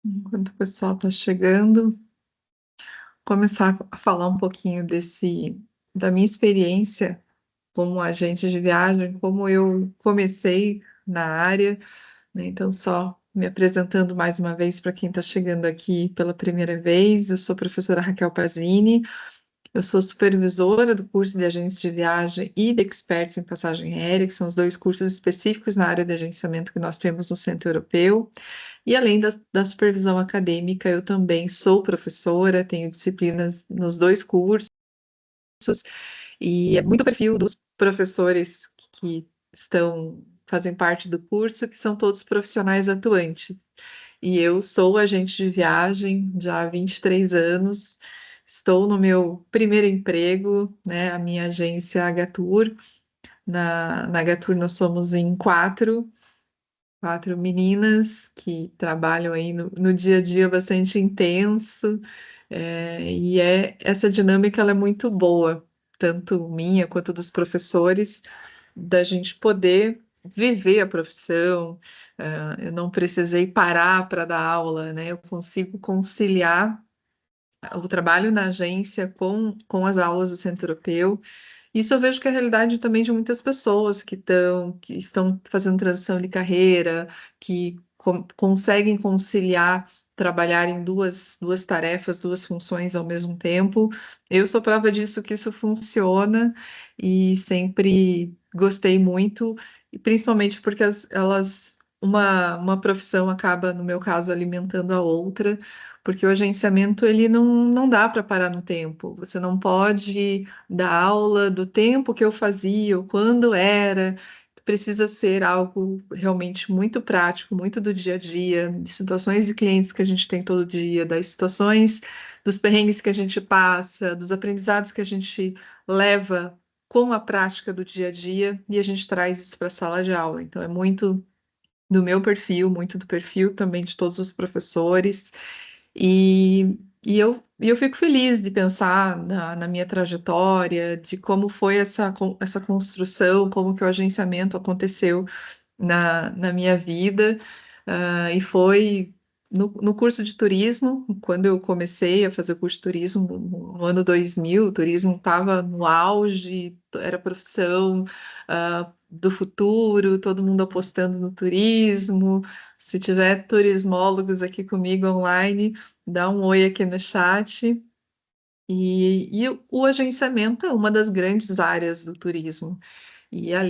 Enquanto o pessoal está chegando, começar a falar um pouquinho da minha experiência como agente de viagem, como eu comecei na área, né? Então, só me apresentando mais uma vez para quem está chegando aqui pela primeira vez, eu sou a professora Raquel Pazini, eu sou supervisora do curso de agentes de viagem e de experts em passagem aérea, que são os dois cursos específicos na área de agenciamento que nós temos no Centro Europeu. E além da supervisão acadêmica, eu também sou professora, tenho disciplinas nos dois cursos, e é muito o perfil dos professores que fazem parte do curso, que são todos profissionais atuantes. E eu sou agente de viagem já há 23 anos, estou no meu primeiro emprego, né, a minha agência Agatur. Na Agatur nós somos em quatro meninas que trabalham aí no dia a dia bastante intenso, essa dinâmica ela é muito boa, tanto minha quanto dos professores, da gente poder viver a profissão. Eu não precisei parar para dar aula, né? Eu consigo conciliar o trabalho na agência com as aulas do Centro Europeu. Isso eu vejo que é a realidade também de muitas pessoas que estão fazendo transição de carreira, que conseguem conciliar trabalhar em duas tarefas, duas funções ao mesmo tempo. Eu sou prova disso que isso funciona e sempre gostei muito, e principalmente porque uma profissão acaba, no meu caso, alimentando a outra, porque o agenciamento ele não dá para parar no tempo. Você não pode da aula, do tempo que eu fazia, ou quando era. Precisa ser algo realmente muito prático, muito do dia a dia, de situações de clientes que a gente tem todo dia, das situações, dos perrengues que a gente passa, dos aprendizados que a gente leva com a prática do dia a dia e a gente traz isso para a sala de aula. Então, é muito do meu perfil, muito do perfil também de todos os professores. E eu fico feliz de pensar na minha trajetória, de como foi essa construção, como que o agenciamento aconteceu na minha vida. E foi no curso de turismo, quando eu comecei a fazer o curso de turismo no ano 2000, o turismo estava no auge, era a profissão do futuro, todo mundo apostando no turismo. Se tiver turismólogos aqui comigo online, dá um oi aqui no chat. E o agenciamento é uma das grandes áreas do turismo.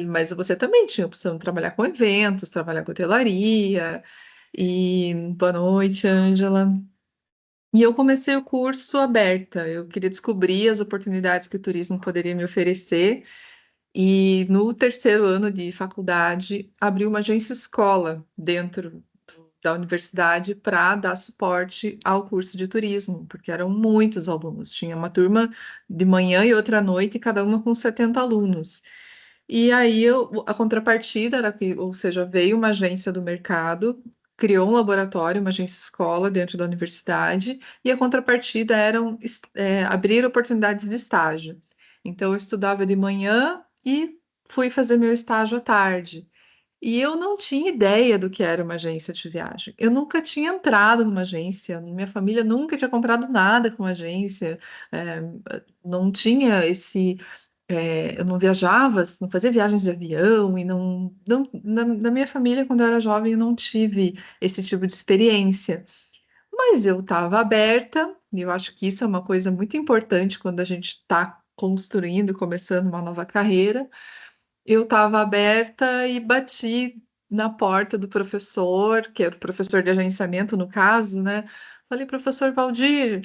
Mas você também tinha a opção de trabalhar com eventos, trabalhar com hotelaria. E boa noite, Ângela. E eu comecei o curso aberta. Eu queria descobrir as oportunidades que o turismo poderia me oferecer. E no terceiro ano de faculdade, abri uma agência escola dentro da universidade para dar suporte ao curso de turismo, porque eram muitos alunos. Tinha uma turma de manhã e outra à noite, cada uma com 70 alunos. E aí a contrapartida era que, ou seja, veio uma agência do mercado, criou um laboratório, uma agência escola dentro da universidade, e a contrapartida abrir oportunidades de estágio. Então eu estudava de manhã e fui fazer meu estágio à tarde. E eu não tinha ideia do que era uma agência de viagem. Eu nunca tinha entrado numa agência, minha família nunca tinha comprado nada com agência, é, não tinha eu não viajava, não fazia viagens de avião, e na minha família, quando eu era jovem, eu não tive esse tipo de experiência. Mas eu estava aberta, e eu acho que isso é uma coisa muito importante quando a gente está construindo, começando uma nova carreira. Eu estava aberta e bati na porta do professor, que era o professor de agenciamento, no caso, né? Falei, professor Valdir,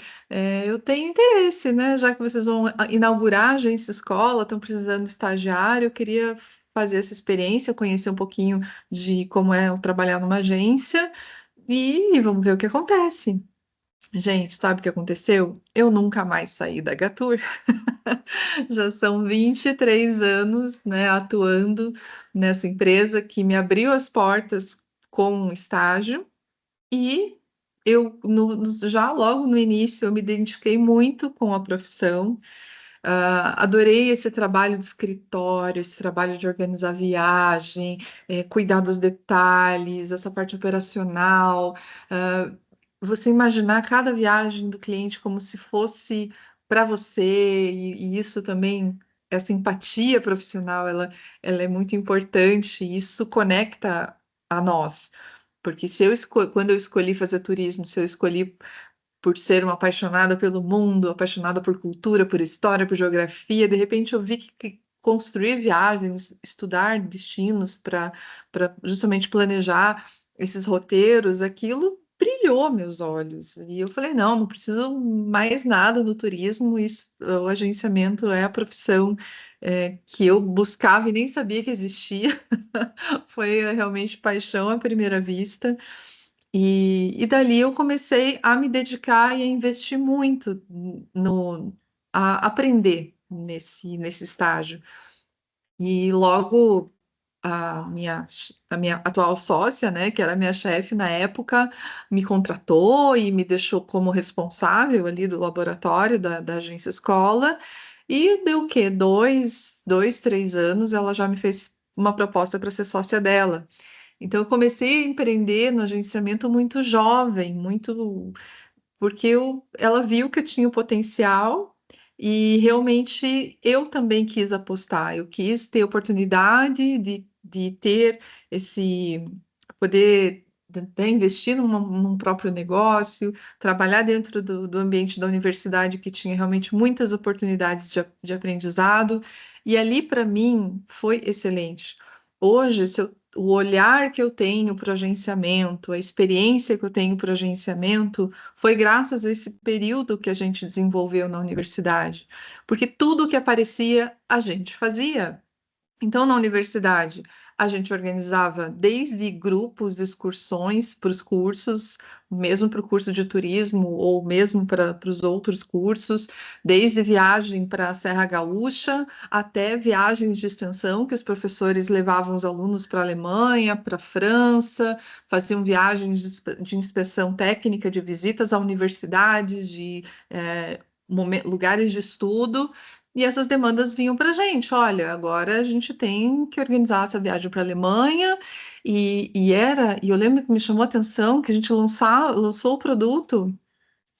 eu tenho interesse, né? Já que vocês vão inaugurar a agência escola, estão precisando de estagiário, eu queria fazer essa experiência, conhecer um pouquinho de como é trabalhar numa agência e vamos ver o que acontece. Gente, sabe o que aconteceu? Eu nunca mais saí da Gatur. Já são 23 anos, né, atuando nessa empresa que me abriu as portas com um estágio e já logo no início eu me identifiquei muito com a profissão. Adorei esse trabalho de escritório, esse trabalho de organizar viagem, cuidar dos detalhes, essa parte operacional. você imaginar cada viagem do cliente como se fosse para você, e isso também, essa empatia profissional, ela é muito importante, e isso conecta a nós. Porque se quando eu escolhi fazer turismo, se eu escolhi por ser uma apaixonada pelo mundo, apaixonada por cultura, por história, por geografia, de repente eu vi que construir viagens, estudar destinos para justamente planejar esses roteiros, aquilo brilhou meus olhos. E eu falei, não, não preciso mais nada do turismo, isso, o agenciamento é a profissão que eu buscava e nem sabia que existia. Foi realmente paixão à primeira vista. E dali eu comecei a me dedicar e a investir muito a aprender nesse estágio. E logo a minha atual sócia, né, que era minha chefe na época, me contratou e me deixou como responsável ali do laboratório da agência escola. E deu o quê? 3 anos, ela já me fez uma proposta para ser sócia dela. Então, eu comecei a empreender no agenciamento muito jovem, muito porque ela viu que eu tinha o potencial e realmente eu também quis apostar. Eu quis ter oportunidade de ter esse poder investir num próprio negócio, trabalhar dentro do ambiente da universidade que tinha realmente muitas oportunidades de aprendizado. E ali, para mim, foi excelente. Hoje, o olhar que eu tenho para o agenciamento, a experiência que eu tenho para o agenciamento, foi graças a esse período que a gente desenvolveu na universidade, porque tudo que aparecia, a gente fazia. Então, na universidade, a gente organizava desde grupos de excursões para os cursos, mesmo para o curso de turismo ou mesmo para os outros cursos, desde viagem para a Serra Gaúcha até viagens de extensão, que os professores levavam os alunos para a Alemanha, para a França, faziam viagens de inspeção técnica, de visitas a universidades, de lugares de estudo. E essas demandas vinham para a gente. Olha, agora a gente tem que organizar essa viagem para a Alemanha. E eu lembro que me chamou a atenção que a gente lançou o produto.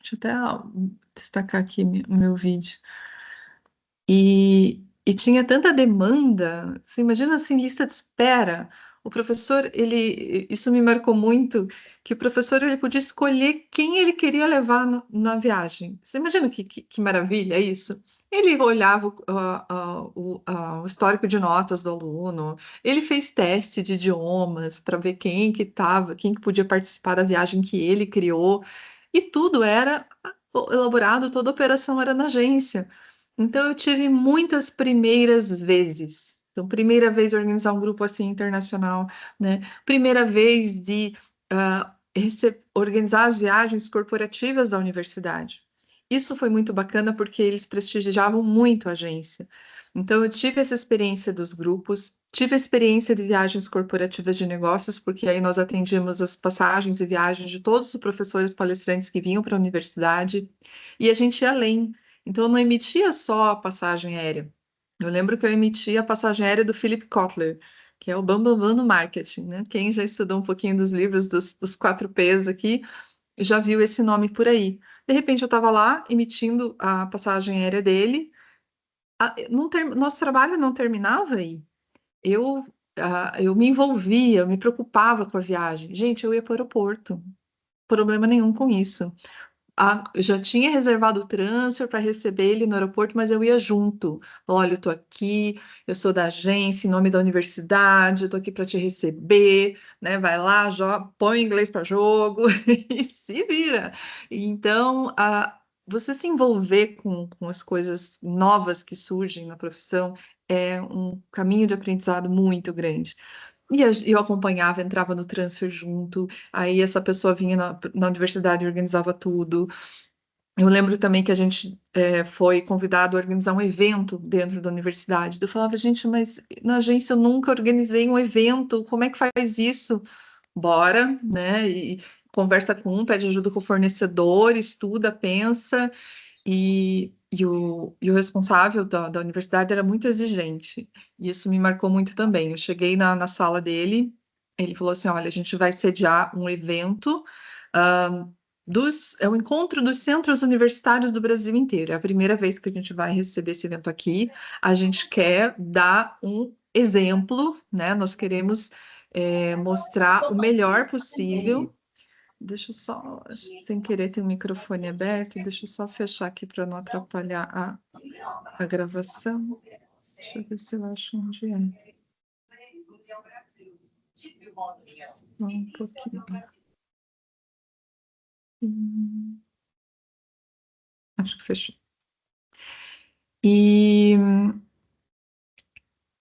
Deixa eu até destacar aqui o meu vídeo. E tinha tanta demanda, você imagina assim, lista de espera. O professor, isso me marcou muito, que o professor ele podia escolher quem ele queria levar na viagem. Você imagina que maravilha isso? Ele olhava o histórico de notas do aluno, ele fez teste de idiomas para ver quem que podia participar da viagem que ele criou, e tudo era elaborado, toda a operação era na agência. Então, eu tive muitas primeiras vezes. Então, primeira vez de organizar um grupo assim internacional, né? Primeira vez de organizar as viagens corporativas da universidade. Isso foi muito bacana porque eles prestigiavam muito a agência. Então, eu tive essa experiência dos grupos, tive a experiência de viagens corporativas de negócios, porque aí nós atendíamos as passagens e viagens de todos os professores palestrantes que vinham para a universidade, e a gente ia além. Então, eu não emitia só a passagem aérea. Eu lembro que eu emitia a passagem aérea do Philip Kotler, que é o Bambambam Bam Bam do marketing, né? Quem já estudou um pouquinho dos livros dos 4 Ps aqui, já viu esse nome por aí. De repente, eu estava lá emitindo a passagem aérea dele. Nosso trabalho não terminava aí. Eu, eu me envolvia, eu me preocupava com a viagem. Gente, eu ia para o aeroporto. Problema nenhum com isso. Eu já tinha reservado o transfer para receber ele no aeroporto, mas eu ia junto. Olha, eu tô aqui, eu sou da agência, em nome da universidade, eu tô aqui para te receber, né? Vai lá, põe o inglês para jogo e se vira. Então, você se envolver com as coisas novas que surgem na profissão é um caminho de aprendizado muito grande. E eu acompanhava, entrava no transfer junto, aí essa pessoa vinha na universidade e organizava tudo. Eu lembro também que a gente foi convidado a organizar um evento dentro da universidade. Eu falava, gente, mas na agência eu nunca organizei um evento, como é que faz isso? Bora, né? E conversa com um, pede ajuda com o fornecedor, estuda, pensa. E o responsável da universidade era muito exigente. E isso me marcou muito também. Eu cheguei na sala dele, ele falou assim: olha, a gente vai sediar um evento. é o encontro dos centros universitários do Brasil inteiro. É a primeira vez que a gente vai receber esse evento aqui. A gente quer dar um exemplo, né? Nós queremos mostrar o melhor possível. Deixa eu só, sem querer, tem o microfone aberto. Deixa eu só fechar aqui para não atrapalhar a gravação. Deixa eu ver se eu acho onde é. Só um pouquinho. Acho que fechou. E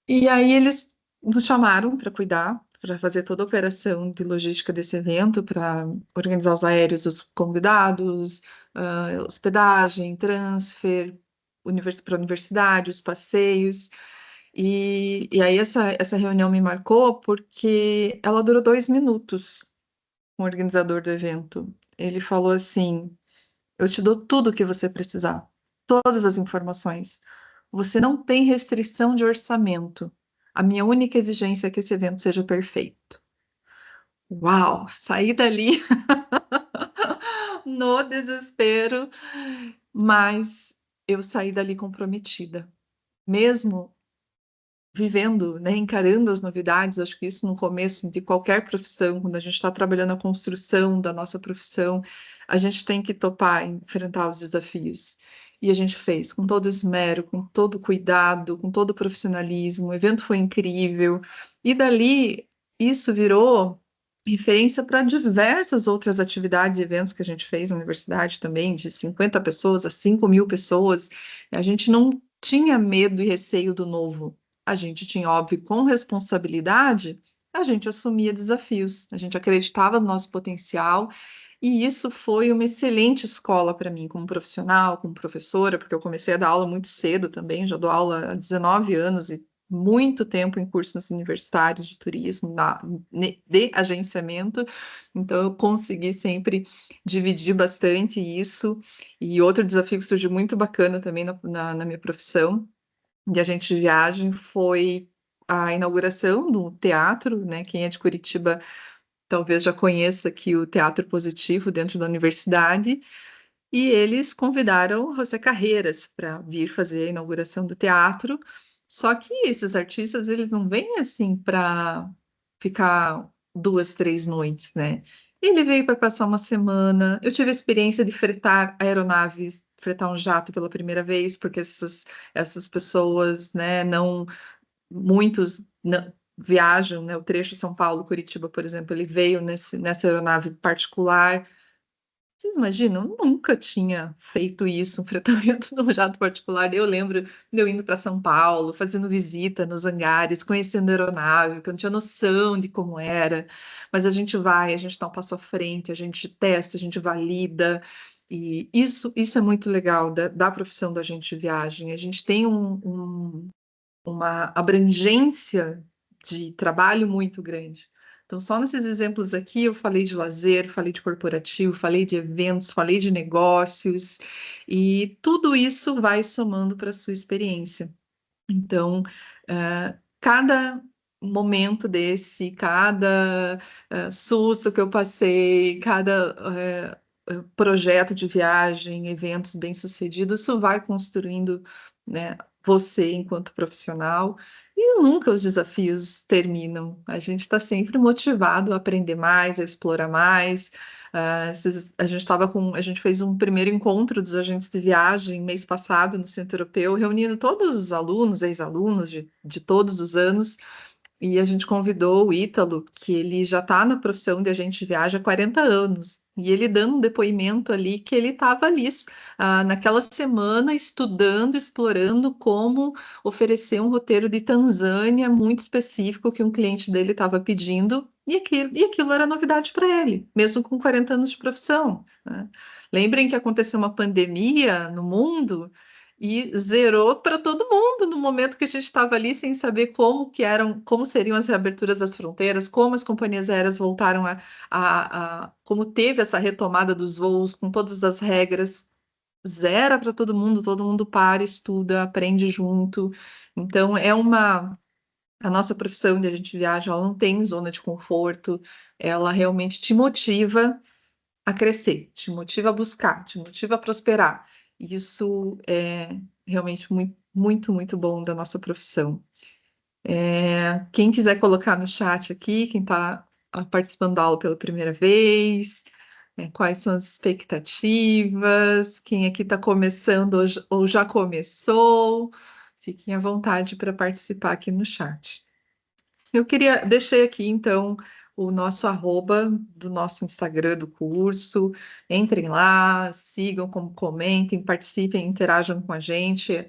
aí eles nos chamaram para cuidar, para fazer toda a operação de logística desse evento, para organizar os aéreos dos convidados, hospedagem, transfer, para a universidade, os passeios. E aí essa reunião me marcou porque ela durou 2 minutos com o organizador do evento. Ele falou assim: eu te dou tudo o que você precisar, todas as informações. Você não tem restrição de orçamento. A minha única exigência é que esse evento seja perfeito. Uau, saí dali no desespero, mas eu saí dali comprometida. Mesmo vivendo, né, encarando as novidades, acho que isso no começo de qualquer profissão, quando a gente está trabalhando a construção da nossa profissão, a gente tem que topar, enfrentar os desafios. E a gente fez com todo esmero, com todo cuidado, com todo profissionalismo. O evento foi incrível. E dali, isso virou referência para diversas outras atividades e eventos que a gente fez na universidade também, de 50 pessoas a 5.000 pessoas. A gente não tinha medo e receio do novo. A gente tinha, óbvio, com responsabilidade, a gente assumia desafios, a gente acreditava no nosso potencial, e isso foi uma excelente escola para mim, como profissional, como professora, porque eu comecei a dar aula muito cedo também, já dou aula há 19 anos e muito tempo em cursos universitários de turismo, de agenciamento, então eu consegui sempre dividir bastante isso. E outro desafio que surgiu muito bacana também na minha profissão de agente de viagem foi a inauguração do teatro, né? Quem é de Curitiba talvez já conheça aqui o Teatro Positivo dentro da universidade, e eles convidaram José Carreiras para vir fazer a inauguração do teatro. Só que esses artistas, eles não vêm assim para ficar 2, 3 noites, né? Ele veio para passar uma semana. Eu tive a experiência de fretar aeronaves, fretar um jato pela primeira vez, porque essas pessoas, né, não, muitos viajam, né? O trecho São Paulo-Curitiba, por exemplo, ele veio nessa aeronave particular. Vocês imaginam? Eu nunca tinha feito isso, um fretamento num jato particular. Eu lembro de eu indo para São Paulo, fazendo visita nos hangares, conhecendo a aeronave, que eu não tinha noção de como era. Mas a gente vai, a gente dá um passo à frente, a gente testa, a gente valida. E isso é muito legal da profissão do agente de viagem. A gente tem uma abrangência de trabalho muito grande. Então, só nesses exemplos aqui, eu falei de lazer, falei de corporativo, falei de eventos, falei de negócios, e tudo isso vai somando para a sua experiência. Então, cada momento desse, cada susto que eu passei, cada projeto de viagem, eventos bem-sucedidos, isso vai construindo, né, você enquanto profissional. E nunca os desafios terminam. A gente está sempre motivado a aprender mais, a explorar mais. A gente fez um primeiro encontro dos agentes de viagem mês passado no Centro Europeu, reunindo todos os alunos, ex-alunos de todos os anos, e a gente convidou o Ítalo, que ele já está na profissão de agente de viagem há 40 anos, e ele dando um depoimento ali que ele estava ali, naquela semana, estudando, explorando como oferecer um roteiro de Tanzânia muito específico que um cliente dele estava pedindo, e aquilo era novidade para ele, mesmo com 40 anos de profissão, né? Lembrem que aconteceu uma pandemia no mundo e zerou para todo mundo no momento que a gente estava ali sem saber como seriam as reaberturas das fronteiras, como as companhias aéreas voltaram como teve essa retomada dos voos com todas as regras. Zera para todo mundo para, estuda, aprende junto. Então, a nossa profissão de agente de viagem, ela não tem zona de conforto, ela realmente te motiva a crescer, te motiva a buscar, te motiva a prosperar. Isso é realmente muito, muito, muito bom da nossa profissão. Quem quiser colocar no chat aqui, quem está participando da aula pela primeira vez, quais são as expectativas, quem aqui está começando ou já começou, fiquem à vontade para participar aqui no chat. Eu deixei aqui então o nosso arroba do nosso Instagram do curso. Entrem lá, sigam, comentem, participem, interajam com a gente.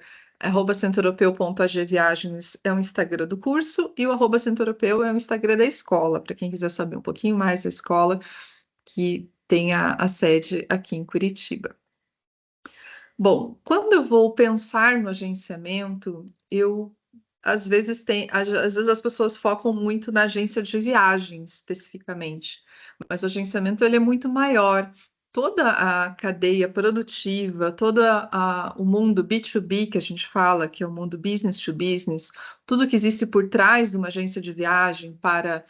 @centroeuropeu.agviagens é o Instagram do curso e o @centroeuropeu é o Instagram da escola, para quem quiser saber um pouquinho mais da escola que tem a sede aqui em Curitiba. Bom, quando eu vou pensar no agenciamento, às vezes as pessoas focam muito na agência de viagem especificamente, mas o agenciamento ele é muito maior. Toda a cadeia produtiva, o mundo B2B que a gente fala, que é o mundo business to business, tudo que existe por trás de uma agência de viagem para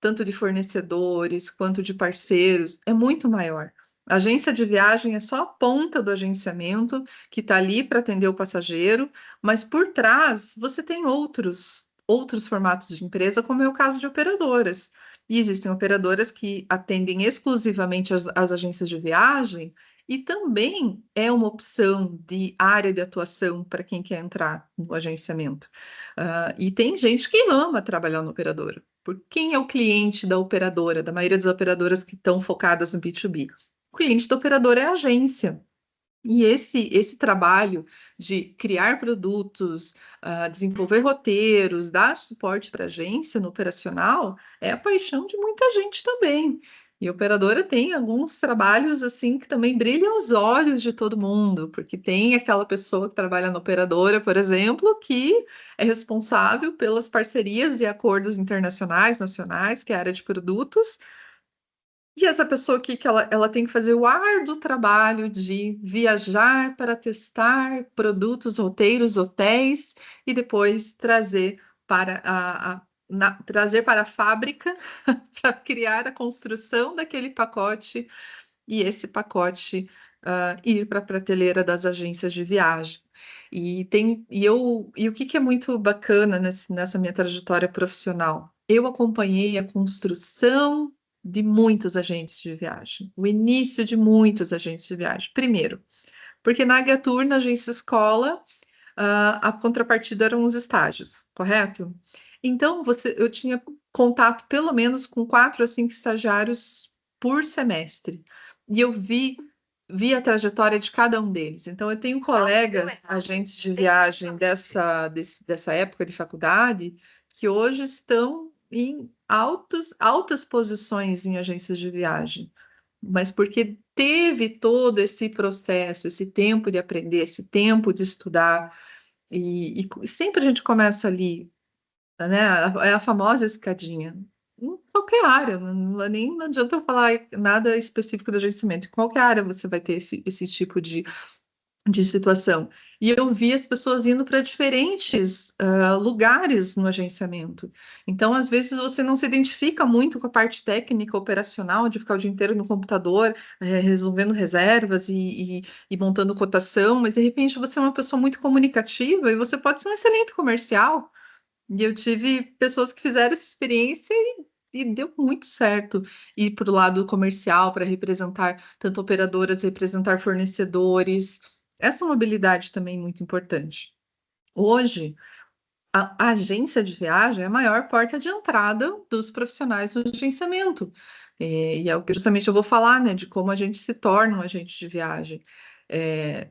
tanto de fornecedores quanto de parceiros, é muito maior. A agência de viagem é só a ponta do agenciamento que está ali para atender o passageiro, mas por trás você tem outros formatos de empresa, como é o caso de operadoras. E existem operadoras que atendem exclusivamente as agências de viagem e também é uma opção de área de atuação para quem quer entrar no agenciamento. E tem gente que ama trabalhar no operadora. Por quem é o cliente da operadora, da maioria das operadoras que estão focadas no B2B? O cliente da operadora é a agência. E esse trabalho de criar produtos, desenvolver roteiros, dar suporte para a agência no operacional, é a paixão de muita gente também. E a operadora tem alguns trabalhos assim que também brilham os olhos de todo mundo, porque tem aquela pessoa que trabalha na operadora, por exemplo, que é responsável pelas parcerias e acordos internacionais, nacionais, que é a área de produtos, e essa pessoa aqui, que ela tem que fazer o árduo trabalho de viajar para testar produtos, roteiros, hotéis, e depois trazer trazer para a fábrica para criar a construção daquele pacote e esse pacote ir para a prateleira das agências de viagem. E o que é muito bacana nessa minha trajetória profissional? Eu acompanhei a construção de muitos agentes de viagem, o início de muitos agentes de viagem. Primeiro, porque na Agatur, na agência escola, a contrapartida eram os estágios, correto? Então, eu tinha contato pelo menos com 4 a 5 estagiários por semestre. E eu vi a trajetória de cada um deles. Então, eu tenho colegas, agentes de viagem dessa época de faculdade, que hoje estão em altas posições em agências de viagem, mas porque teve todo esse processo, esse tempo de aprender, esse tempo de estudar, e sempre a gente começa ali, né? É a famosa escadinha. Em qualquer área, não adianta eu falar nada específico do agenciamento. Em qualquer área você vai ter esse tipo de situação. E eu vi as pessoas indo para diferentes lugares no agenciamento. Então, às vezes, você não se identifica muito com a parte técnica, operacional, de ficar o dia inteiro no computador, resolvendo reservas e montando cotação, mas de repente você é uma pessoa muito comunicativa e você pode ser um excelente comercial. E eu tive pessoas que fizeram essa experiência e deu muito certo ir para o lado comercial, para representar tanto operadoras, representar fornecedores. Essa é uma habilidade também muito importante. Hoje, a agência de viagem é a maior porta de entrada dos profissionais do agenciamento. E é o que justamente eu vou falar, né, de como a gente se torna um agente de viagem.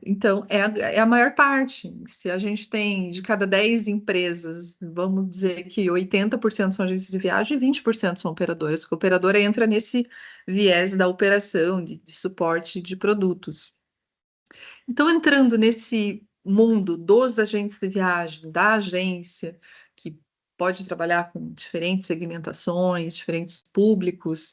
Então, é a maior parte. Se a gente tem de cada 10 empresas, vamos dizer que 80% são agências de viagem e 20% são operadoras, porque a operadora entra nesse viés da operação, de suporte de produtos. Então, entrando nesse mundo dos agentes de viagem, da agência, que pode trabalhar com diferentes segmentações, diferentes públicos,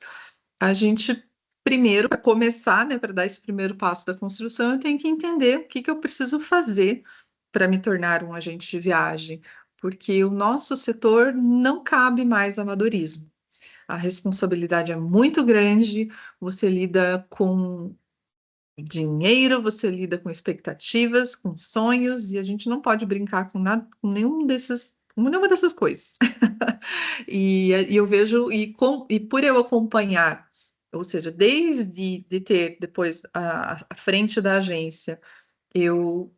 a gente, primeiro, para começar, né, para dar esse primeiro passo da construção, eu tenho que entender o que eu preciso fazer para me tornar um agente de viagem, porque o nosso setor não cabe mais amadorismo. a responsabilidade é muito grande, você lida com dinheiro, você lida com expectativas, com sonhos, e a gente não pode brincar com nada, com nenhuma dessas coisas. E eu vejo, e por eu acompanhar, ou seja, desde de ter depois a frente da agência, eu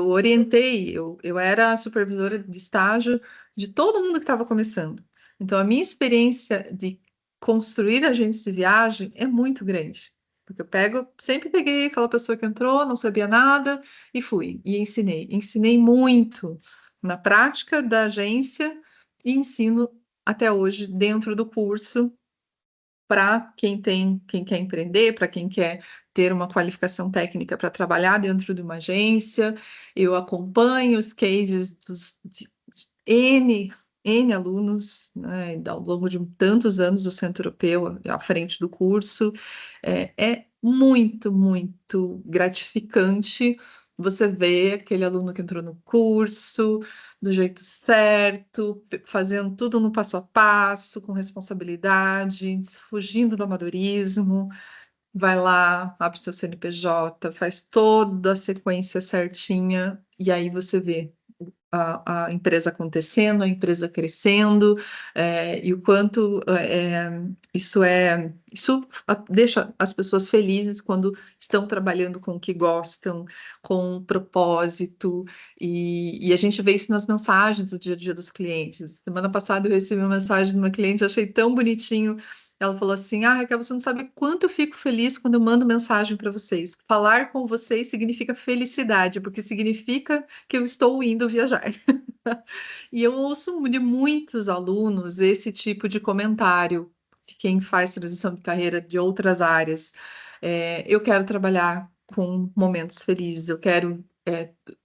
orientei, eu era a supervisora de estágio de todo mundo que estava começando. Então, a minha experiência de construir agências de viagem é muito grande. Porque sempre peguei aquela pessoa que entrou, não sabia nada, e fui, e ensinei. Ensinei muito na prática da agência e ensino até hoje dentro do curso para quem quer empreender, para quem quer ter uma qualificação técnica para trabalhar dentro de uma agência. Eu acompanho os cases de N alunos, né, ao longo de tantos anos do Centro Europeu à frente do curso. É muito, muito gratificante você ver aquele aluno que entrou no curso do jeito certo, fazendo tudo no passo a passo, com responsabilidade, fugindo do amadorismo. Vai lá, abre seu CNPJ, faz toda a sequência certinha, e aí você vê a empresa acontecendo, a empresa crescendo, e o quanto isso deixa as pessoas felizes quando estão trabalhando com o que gostam, com um propósito, e a gente vê isso nas mensagens do dia a dia dos clientes. Semana passada eu recebi uma mensagem de uma cliente, achei tão bonitinho. Ela falou assim: Ah, Raquel, você não sabe quanto eu fico feliz quando eu mando mensagem para vocês. Falar com vocês significa felicidade, porque significa que eu estou indo viajar. E eu ouço de muitos alunos esse tipo de comentário, de quem faz transição de carreira de outras áreas. Eu quero trabalhar com momentos felizes, eu quero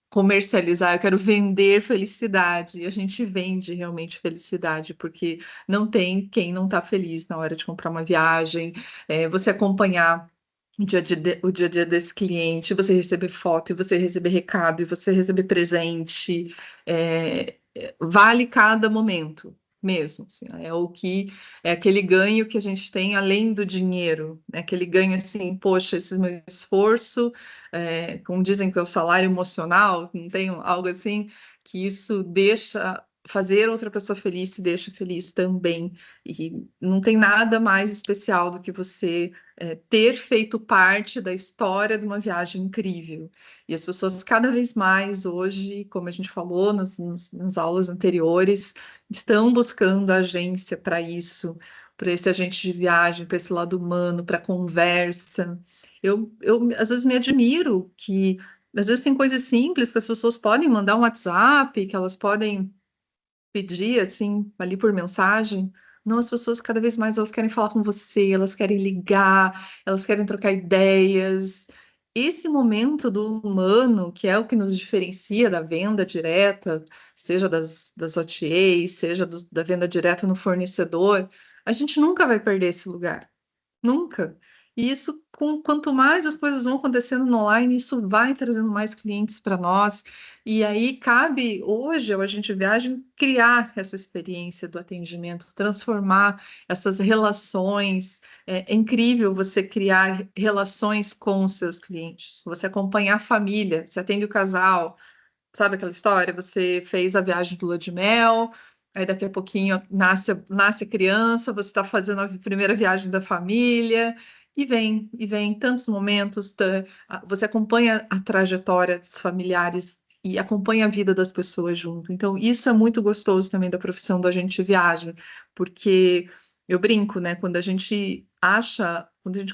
comercializar, eu quero vender felicidade. E a gente vende realmente felicidade, porque não tem quem não está feliz na hora de comprar uma viagem, você acompanhar o dia a dia desse cliente, você receber foto, e você receber recado, e você receber presente, vale cada momento mesmo, assim, é aquele ganho que a gente tem além do dinheiro, né? Aquele ganho assim, poxa, esse meu esforço, como dizem que é o salário emocional, não tem algo assim, que isso deixa fazer outra pessoa feliz, se deixa feliz também, e não tem nada mais especial do que você ter feito parte da história de uma viagem incrível. E as pessoas cada vez mais hoje, como a gente falou nas aulas anteriores, estão buscando a agência para isso, para esse agente de viagem, para esse lado humano, para conversa. Eu às vezes me admiro que às vezes tem coisas simples que as pessoas podem mandar um WhatsApp, que elas podem pedir assim ali por mensagem. Não, as pessoas cada vez mais elas querem falar com você, elas querem ligar, elas querem trocar ideias. Esse momento do humano, que é o que nos diferencia da venda direta, seja das OTAs, seja da venda direta no fornecedor, a gente nunca vai perder esse lugar. Nunca. E isso, quanto mais as coisas vão acontecendo no online, isso vai trazendo mais clientes para nós. E aí cabe hoje ao Agente Viagem criar essa experiência do atendimento, transformar essas relações. É incrível você criar relações com os seus clientes. Você acompanhar a família, você atende o casal, sabe aquela história? Você fez a viagem do lua de mel, aí daqui a pouquinho nasce a criança, você está fazendo a primeira viagem da família, e vem tantos momentos, você acompanha a trajetória dos familiares e acompanha a vida das pessoas junto. Então, isso é muito gostoso também da profissão do agente de viagem, porque eu brinco, né? Quando a gente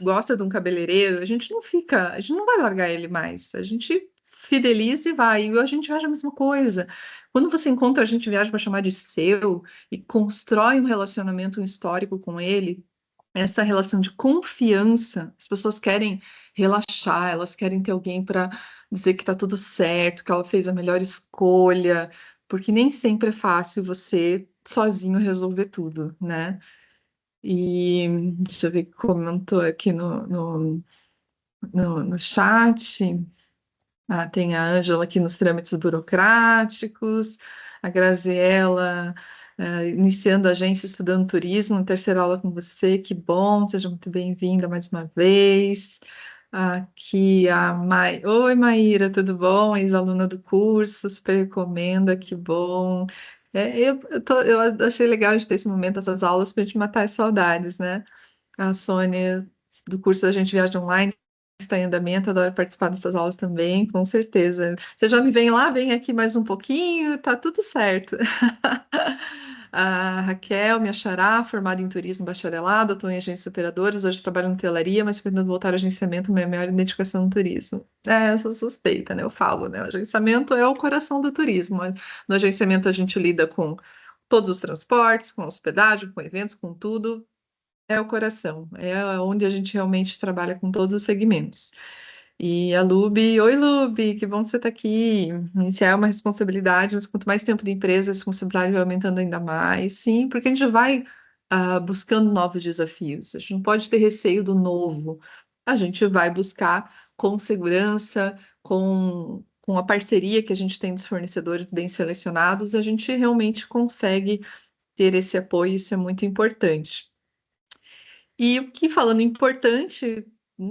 gosta de um cabeleireiro, a gente não vai largar ele mais, a gente fideliza e vai. E a gente viaja a mesma coisa. Quando você encontra a gente viaja para chamar de seu e constrói um relacionamento, um histórico com ele, essa relação de confiança, as pessoas querem relaxar, elas querem ter alguém para dizer que está tudo certo, que ela fez a melhor escolha, porque nem sempre é fácil você sozinho resolver tudo, né? E deixa eu ver que comentou aqui no chat. Tem a Ângela aqui nos trâmites burocráticos, a Graziella iniciando a agência, estudando turismo, terceira aula com você, que bom, seja muito bem-vinda mais uma vez. Aqui a Mai. Oi, Maíra, tudo bom? Ex-aluna do curso, super recomenda, que bom. Eu achei legal de ter esse momento, essas aulas, para a gente matar as saudades, né? A Sônia, do curso da gente Viagem Online, está em andamento, adoro participar dessas aulas também, com certeza. Você já me vem lá, vem aqui mais um pouquinho, tá tudo certo. A Raquel, minha xará, formada em turismo bacharelado, estou em agências operadoras, hoje trabalho em hotelaria, mas pretendo voltar ao agenciamento, minha maior identificação no turismo. Eu sou suspeita, né? Eu falo, né? O agenciamento é o coração do turismo. No agenciamento a gente lida com todos os transportes, com hospedagem, com eventos, com tudo. É o coração, é onde a gente realmente trabalha com todos os segmentos. E a Luby, oi Luby, que bom que você está aqui. Iniciar é uma responsabilidade, mas quanto mais tempo de empresa, a responsabilidade vai aumentando ainda mais. Sim, porque a gente vai buscando novos desafios. A gente não pode ter receio do novo. A gente vai buscar com segurança, com a parceria que a gente tem dos fornecedores bem selecionados, a gente realmente consegue ter esse apoio, isso é muito importante. E o que falando importante,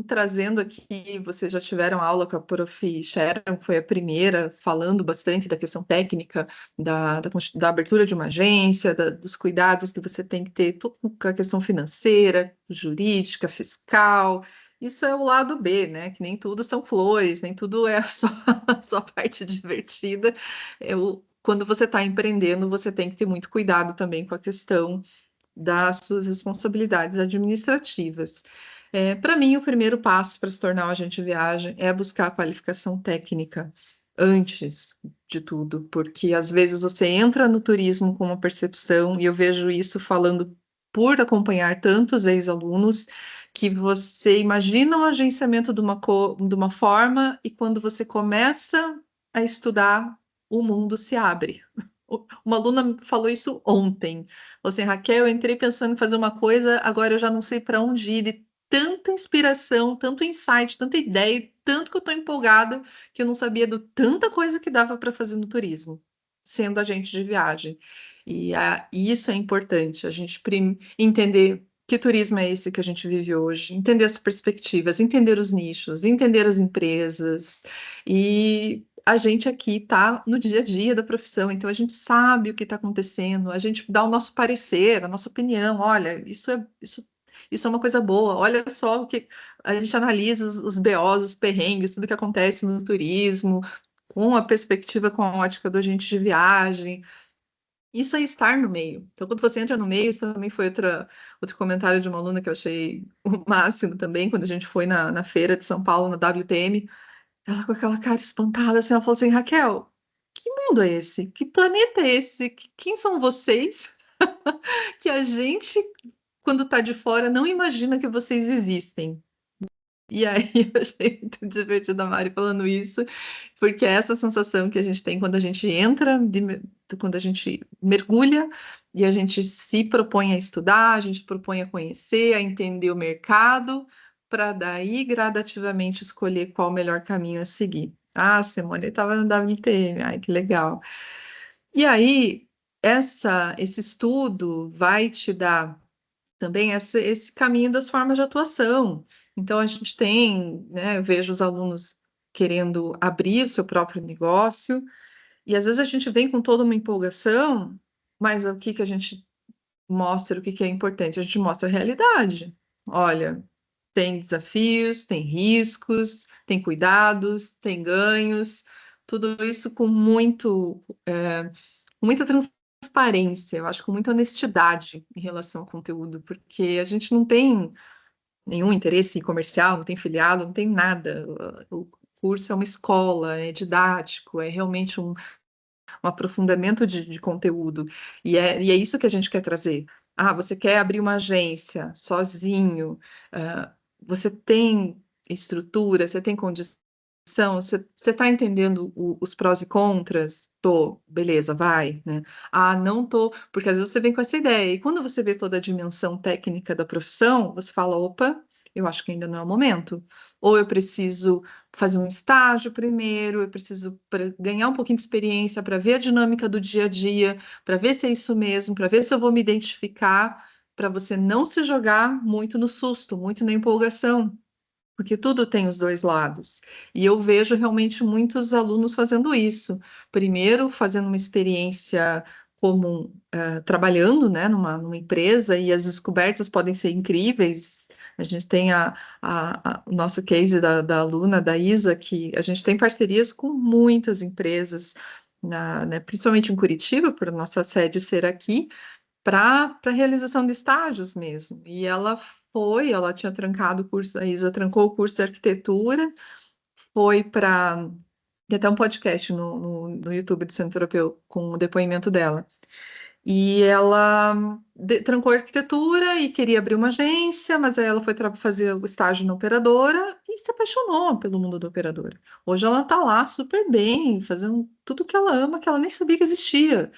trazendo aqui, vocês já tiveram aula com a Prof. Sharon, que foi a primeira, falando bastante da questão técnica, da abertura de uma agência, dos cuidados que você tem que ter com a questão financeira, jurídica, fiscal. Isso é o lado B, né? Que nem tudo são flores, nem tudo é só parte divertida. Quando você está empreendendo, você tem que ter muito cuidado também com a questão das suas responsabilidades administrativas. Para mim, o primeiro passo para se tornar um agente de viagem é buscar a qualificação técnica antes de tudo, porque às vezes você entra no turismo com uma percepção, e eu vejo isso falando por acompanhar tantos ex-alunos, que você imagina um agenciamento de uma forma, e quando você começa a estudar, o mundo se abre. Uma aluna falou isso ontem. Falou assim, Raquel, eu entrei pensando em fazer uma coisa, agora eu já não sei para onde ir. E tanta inspiração, tanto insight, tanta ideia, tanto que eu estou empolgada que eu não sabia do tanta coisa que dava para fazer no turismo, sendo agente de viagem. E isso é importante, a gente entender que turismo é esse que a gente vive hoje, entender as perspectivas, entender os nichos, entender as empresas. E a gente aqui está no dia a dia da profissão, então a gente sabe o que está acontecendo, a gente dá o nosso parecer, a nossa opinião. Olha, isso é uma coisa boa. Olha só o que a gente analisa os BOs, os perrengues, tudo que acontece no turismo, com a perspectiva, com a ótica do agente de viagem. Isso é estar no meio. Então, quando você entra no meio, isso também foi outro comentário de uma aluna que eu achei o máximo também, quando a gente foi na feira de São Paulo, na WTM. Ela com aquela cara espantada, assim, ela falou assim, Raquel, que mundo é esse? Que planeta é esse? Quem são vocês? Que a gente, quando está de fora, não imagina que vocês existem. E aí eu achei muito divertido a Mari falando isso, porque é essa sensação que a gente tem quando a gente entra, quando a gente mergulha e a gente se propõe a estudar, a gente propõe a conhecer, a entender o mercado, para daí gradativamente escolher qual o melhor caminho a seguir. Ah, a Simone estava na WTM, ai que legal. E aí, esse estudo vai te dar também esse caminho das formas de atuação. Então, a gente tem, né, eu vejo os alunos querendo abrir o seu próprio negócio, e às vezes a gente vem com toda uma empolgação, mas o que que a gente mostra, o que que é importante? A gente mostra a realidade. Olha, tem desafios, tem riscos, tem cuidados, tem ganhos, tudo isso com muita transparência, eu acho, com muita honestidade em relação ao conteúdo, porque a gente não tem nenhum interesse comercial, não tem filiado, não tem nada. O curso é uma escola, é didático, é realmente um aprofundamento de conteúdo, e é isso que a gente quer trazer. Ah, você quer abrir uma agência sozinho, você tem estrutura, você tem condição, você está entendendo os prós e contras? Tô, beleza, vai, né? Ah, não tô, porque às vezes você vem com essa ideia, e quando você vê toda a dimensão técnica da profissão, você fala, opa, eu acho que ainda não é o momento. Ou eu preciso fazer um estágio primeiro, eu preciso ganhar um pouquinho de experiência para ver a dinâmica do dia a dia, para ver se é isso mesmo, para ver se eu vou me identificar, para você não se jogar muito no susto, muito na empolgação, porque tudo tem os dois lados. E eu vejo realmente muitos alunos fazendo isso. Primeiro, fazendo uma experiência como trabalhando, né, numa empresa, e as descobertas podem ser incríveis. A gente tem o nosso case da aluna, da Isa, que a gente tem parcerias com muitas empresas, né, principalmente em Curitiba, por nossa sede ser aqui, para a realização de estágios mesmo. E ela tinha trancado o curso, a Isa trancou o curso de arquitetura, foi para. Tem até um podcast no YouTube do Centro Europeu com o depoimento dela. E ela trancou a arquitetura e queria abrir uma agência, mas aí ela foi fazer o estágio na operadora e se apaixonou pelo mundo da operadora. Hoje ela está lá super bem, fazendo tudo que ela ama, que ela nem sabia que existia.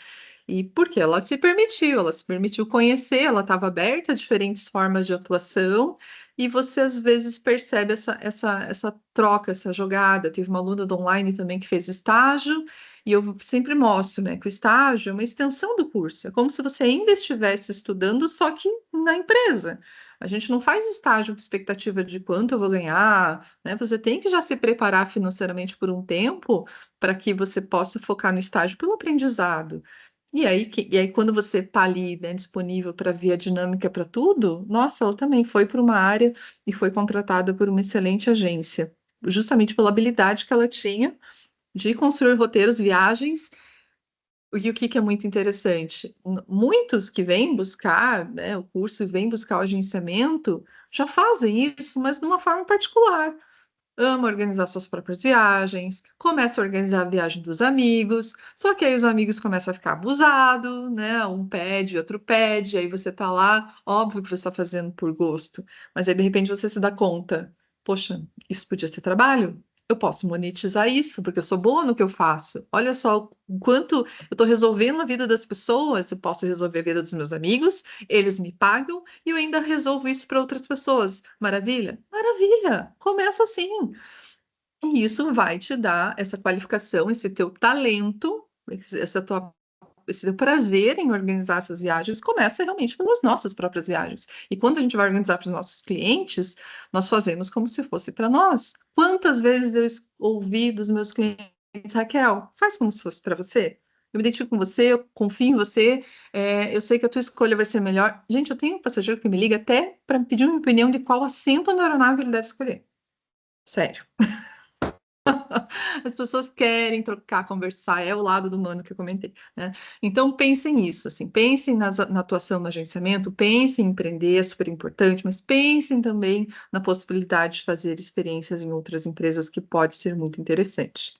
E porque ela se permitiu conhecer, ela estava aberta a diferentes formas de atuação, e você às vezes percebe essa troca, essa jogada. Teve uma aluna do online também que fez estágio, e eu sempre mostro, né, que o estágio é uma extensão do curso, é como se você ainda estivesse estudando, só que na empresa. A gente não faz estágio com expectativa de quanto eu vou ganhar, né? Você tem que já se preparar financeiramente por um tempo para que você possa focar no estágio pelo aprendizado. E aí, quando você está ali, né, disponível para ver a dinâmica para tudo, nossa, ela também foi para uma área e foi contratada por uma excelente agência, justamente pela habilidade que ela tinha de construir roteiros, viagens. E o que que é muito interessante? Muitos que vêm buscar, né, o curso e vêm buscar o agenciamento já fazem isso, mas de uma forma particular. Ama organizar suas próprias viagens, começa a organizar a viagem dos amigos, só que aí os amigos começam a ficar abusados, né? Um pede, outro pede, aí você tá lá, óbvio que você está fazendo por gosto, mas aí de repente você se dá conta, poxa, isso podia ser trabalho? Eu posso monetizar isso, porque eu sou boa no que eu faço. Olha só o quanto eu estou resolvendo a vida das pessoas, eu posso resolver a vida dos meus amigos, eles me pagam e eu ainda resolvo isso para outras pessoas. Maravilha? Maravilha! Começa assim. E isso vai te dar essa qualificação, esse teu talento, esse teu prazer em organizar essas viagens começa realmente pelas nossas próprias viagens. E quando a gente vai organizar para os nossos clientes, nós fazemos como se fosse para nós. Quantas vezes eu ouvi dos meus clientes, Raquel, faz como se fosse para você. Eu me identifico com você, eu confio em você, eu sei que a tua escolha vai ser melhor. Gente, eu tenho um passageiro que me liga até para pedir uma opinião de qual assento na aeronave ele deve escolher. Sério. As pessoas querem trocar, conversar, é o lado do humano que eu comentei, né? Então pensem nisso, assim, pensem na atuação no agenciamento, pensem em empreender, é super importante, mas pensem também na possibilidade de fazer experiências em outras empresas que pode ser muito interessante.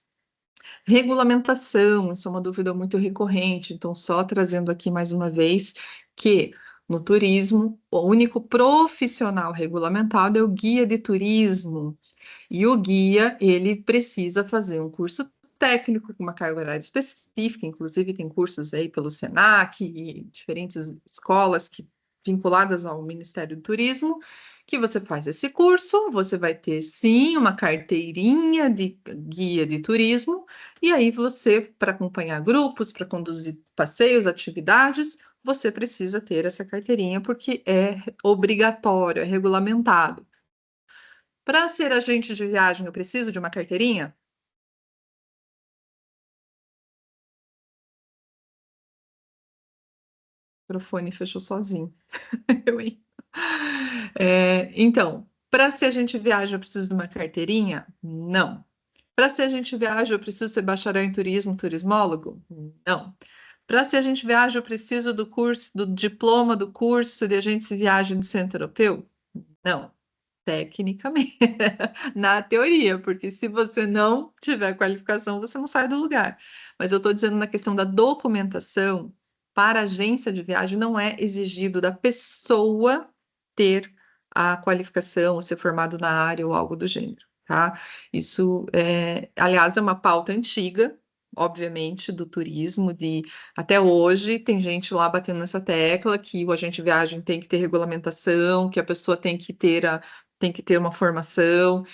Regulamentação, isso é uma dúvida muito recorrente, então só trazendo aqui mais uma vez que no turismo, o único profissional regulamentado é o guia de turismo. E o guia, ele precisa fazer um curso técnico com uma carga horária específica, inclusive tem cursos aí pelo Senac e diferentes escolas vinculadas ao Ministério do Turismo, que você faz esse curso, você vai ter sim uma carteirinha de guia de turismo, e aí você, para acompanhar grupos, para conduzir passeios, atividades, você precisa ter essa carteirinha porque é obrigatório, é regulamentado. Para ser agente de viagem, eu preciso de uma carteirinha? O microfone fechou sozinho. Eu, hein? Então, para ser agente de viagem, eu preciso de uma carteirinha? Não. Para ser agente de viagem, eu preciso ser bacharel em turismo, turismólogo? Não. Para ser agente de viagem, eu preciso do curso, do diploma do curso de agente de viagem do Centro Europeu? Não. Tecnicamente, na teoria, porque se você não tiver qualificação, você não sai do lugar. Mas eu estou dizendo na questão da documentação, para a agência de viagem, não é exigido da pessoa ter a qualificação, ou ser formado na área ou algo do gênero, tá? Isso, aliás, é uma pauta antiga, obviamente, do turismo, até hoje tem gente lá batendo nessa tecla que o agente de viagem tem que ter regulamentação, que a pessoa tem que ter tem que ter uma formação,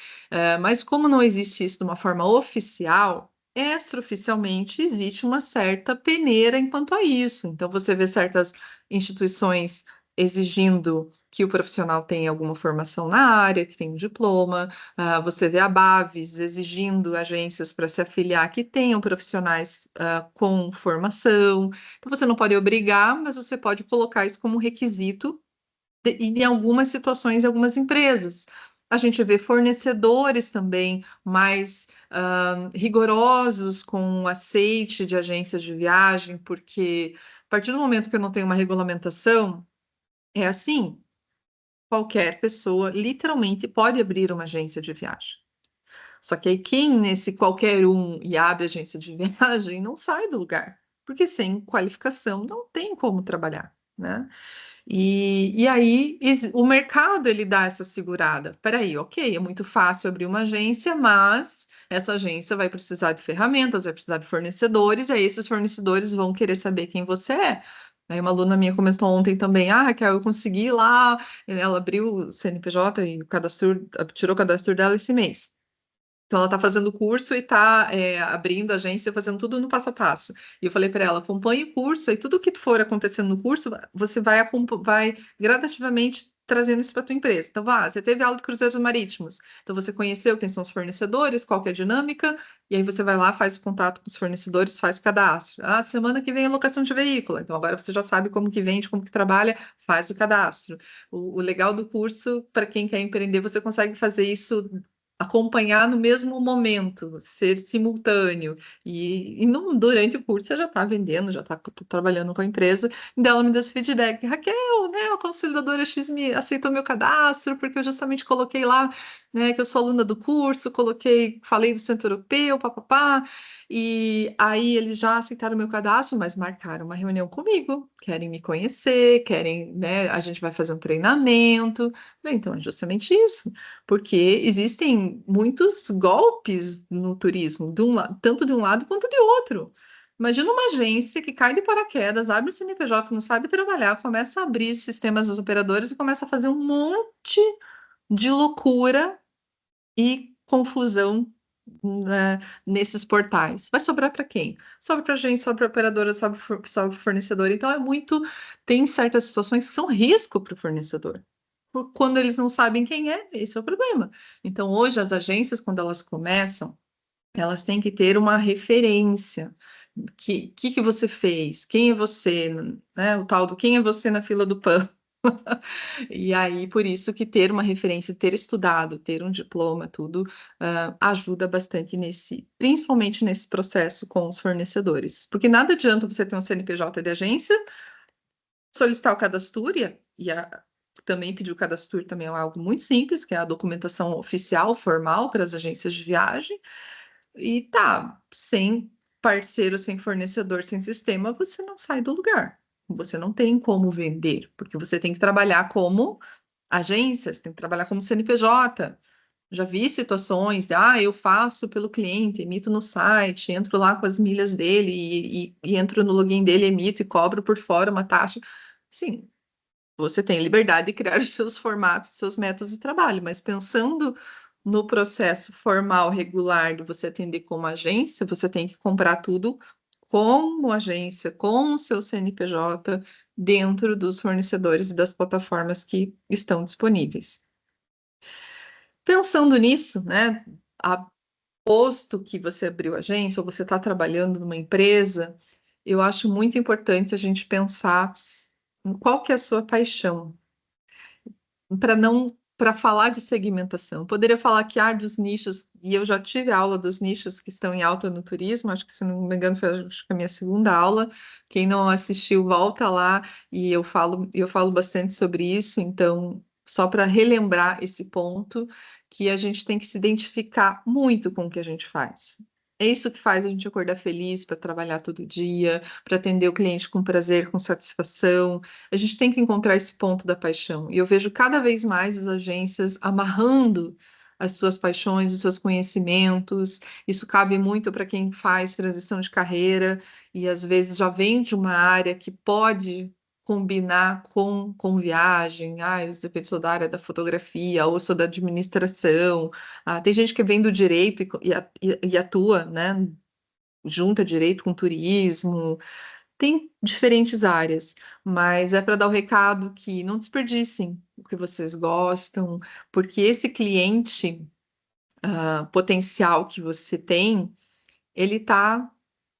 mas como não existe isso de uma forma oficial, extraoficialmente existe uma certa peneira enquanto a isso. Então, você vê certas instituições exigindo que o profissional tenha alguma formação na área, que tenha um diploma, você vê a Baves exigindo agências para se afiliar que tenham profissionais com formação. Então, você não pode obrigar, mas você pode colocar isso como requisito em algumas situações, em algumas empresas. A gente vê fornecedores também mais rigorosos com o aceite de agências de viagem, porque a partir do momento que eu não tenho uma regulamentação, é assim, qualquer pessoa literalmente pode abrir uma agência de viagem. Só que aí quem nesse qualquer um e abre agência de viagem não sai do lugar, porque sem qualificação não tem como trabalhar, né? E aí o mercado ele dá essa segurada. Peraí, ok, é muito fácil abrir uma agência, mas essa agência vai precisar de ferramentas, vai precisar de fornecedores, e aí esses fornecedores vão querer saber quem você é. Aí uma aluna minha comentou ontem também, Raquel, eu consegui lá, ela abriu o CNPJ e o cadastro, tirou o cadastro dela esse mês. Então, ela está fazendo o curso e está abrindo a agência, fazendo tudo no passo a passo. E eu falei para ela, acompanhe o curso e tudo que for acontecendo no curso, você vai gradativamente trazendo isso para a tua empresa. Então, você teve aula de cruzeiros marítimos. Então, você conheceu quem são os fornecedores, qual que é a dinâmica, e aí você vai lá, faz o contato com os fornecedores, faz o cadastro. Semana que vem é locação de veículo. Então, agora você já sabe como que vende, como que trabalha, faz o cadastro. O legal do curso, para quem quer empreender, você consegue fazer isso acompanhar no mesmo momento, ser simultâneo. E durante o curso você já está vendendo, já está trabalhando com a empresa. E ela me deu esse feedback. Raquel, né, a consolidadora X me aceitou meu cadastro, porque eu justamente coloquei lá, né, que eu sou aluna do curso, falei do Centro Europeu, papapá. E aí eles já aceitaram meu cadastro, mas marcaram uma reunião comigo, querem me conhecer, querem, né, a gente vai fazer um treinamento. Então, é justamente isso, porque existem muitos golpes no turismo, tanto de um lado quanto de outro. Imagina uma agência que cai de paraquedas, abre o CNPJ, não sabe trabalhar, começa a abrir os sistemas dos operadores e começa a fazer um monte de loucura e confusão, né, nesses portais. Vai sobrar para quem? Sobra para agência, sobra para operadora, sobra para fornecedor. Então tem certas situações que são risco para o fornecedor. Quando eles não sabem quem é, esse é o problema. Então, hoje, as agências, quando elas começam, elas têm que ter uma referência. Que você fez? Quem é você? Né? O tal do quem é você na fila do pão. E aí, por isso que ter uma referência, ter estudado, ter um diploma, tudo, ajuda bastante principalmente nesse processo com os fornecedores. Porque nada adianta você ter um CNPJ de agência, solicitar o cadastro também pedir o cadastro também é algo muito simples, que é a documentação oficial, formal para as agências de viagem. E sem parceiro, sem fornecedor, sem sistema, você não sai do lugar. Você não tem como vender, porque você tem que trabalhar como agência, você tem que trabalhar como CNPJ. Já vi situações de, eu faço pelo cliente, emito no site, entro lá com as milhas dele e entro no login dele, emito e cobro por fora uma taxa. Sim, você tem liberdade de criar os seus formatos, seus métodos de trabalho, mas pensando no processo formal, regular de você atender como agência, você tem que comprar tudo como agência, com o seu CNPJ, dentro dos fornecedores e das plataformas que estão disponíveis. Pensando nisso, né, posto que você abriu agência ou você está trabalhando numa empresa, eu acho muito importante a gente pensar em qual que é a sua paixão, para falar de segmentação. Eu poderia falar que dos nichos, e eu já tive aula dos nichos que estão em alta no turismo, acho que, se não me engano, foi acho que a minha segunda aula. Quem não assistiu, volta lá, e eu falo bastante sobre isso, então, só para relembrar esse ponto, que a gente tem que se identificar muito com o que a gente faz. É isso que faz a gente acordar feliz para trabalhar todo dia, para atender o cliente com prazer, com satisfação. A gente tem que encontrar esse ponto da paixão. E eu vejo cada vez mais as agências amarrando as suas paixões, os seus conhecimentos. Isso cabe muito para quem faz transição de carreira e às vezes já vem de uma área que pode combinar com viagem. Ah, eu sou da área da fotografia, ou eu sou da administração. Tem gente que vem do direito e atua, né? Junta direito com turismo. Tem diferentes áreas, mas é para dar o recado que não desperdicem o que vocês gostam, porque esse cliente potencial que você tem, ele está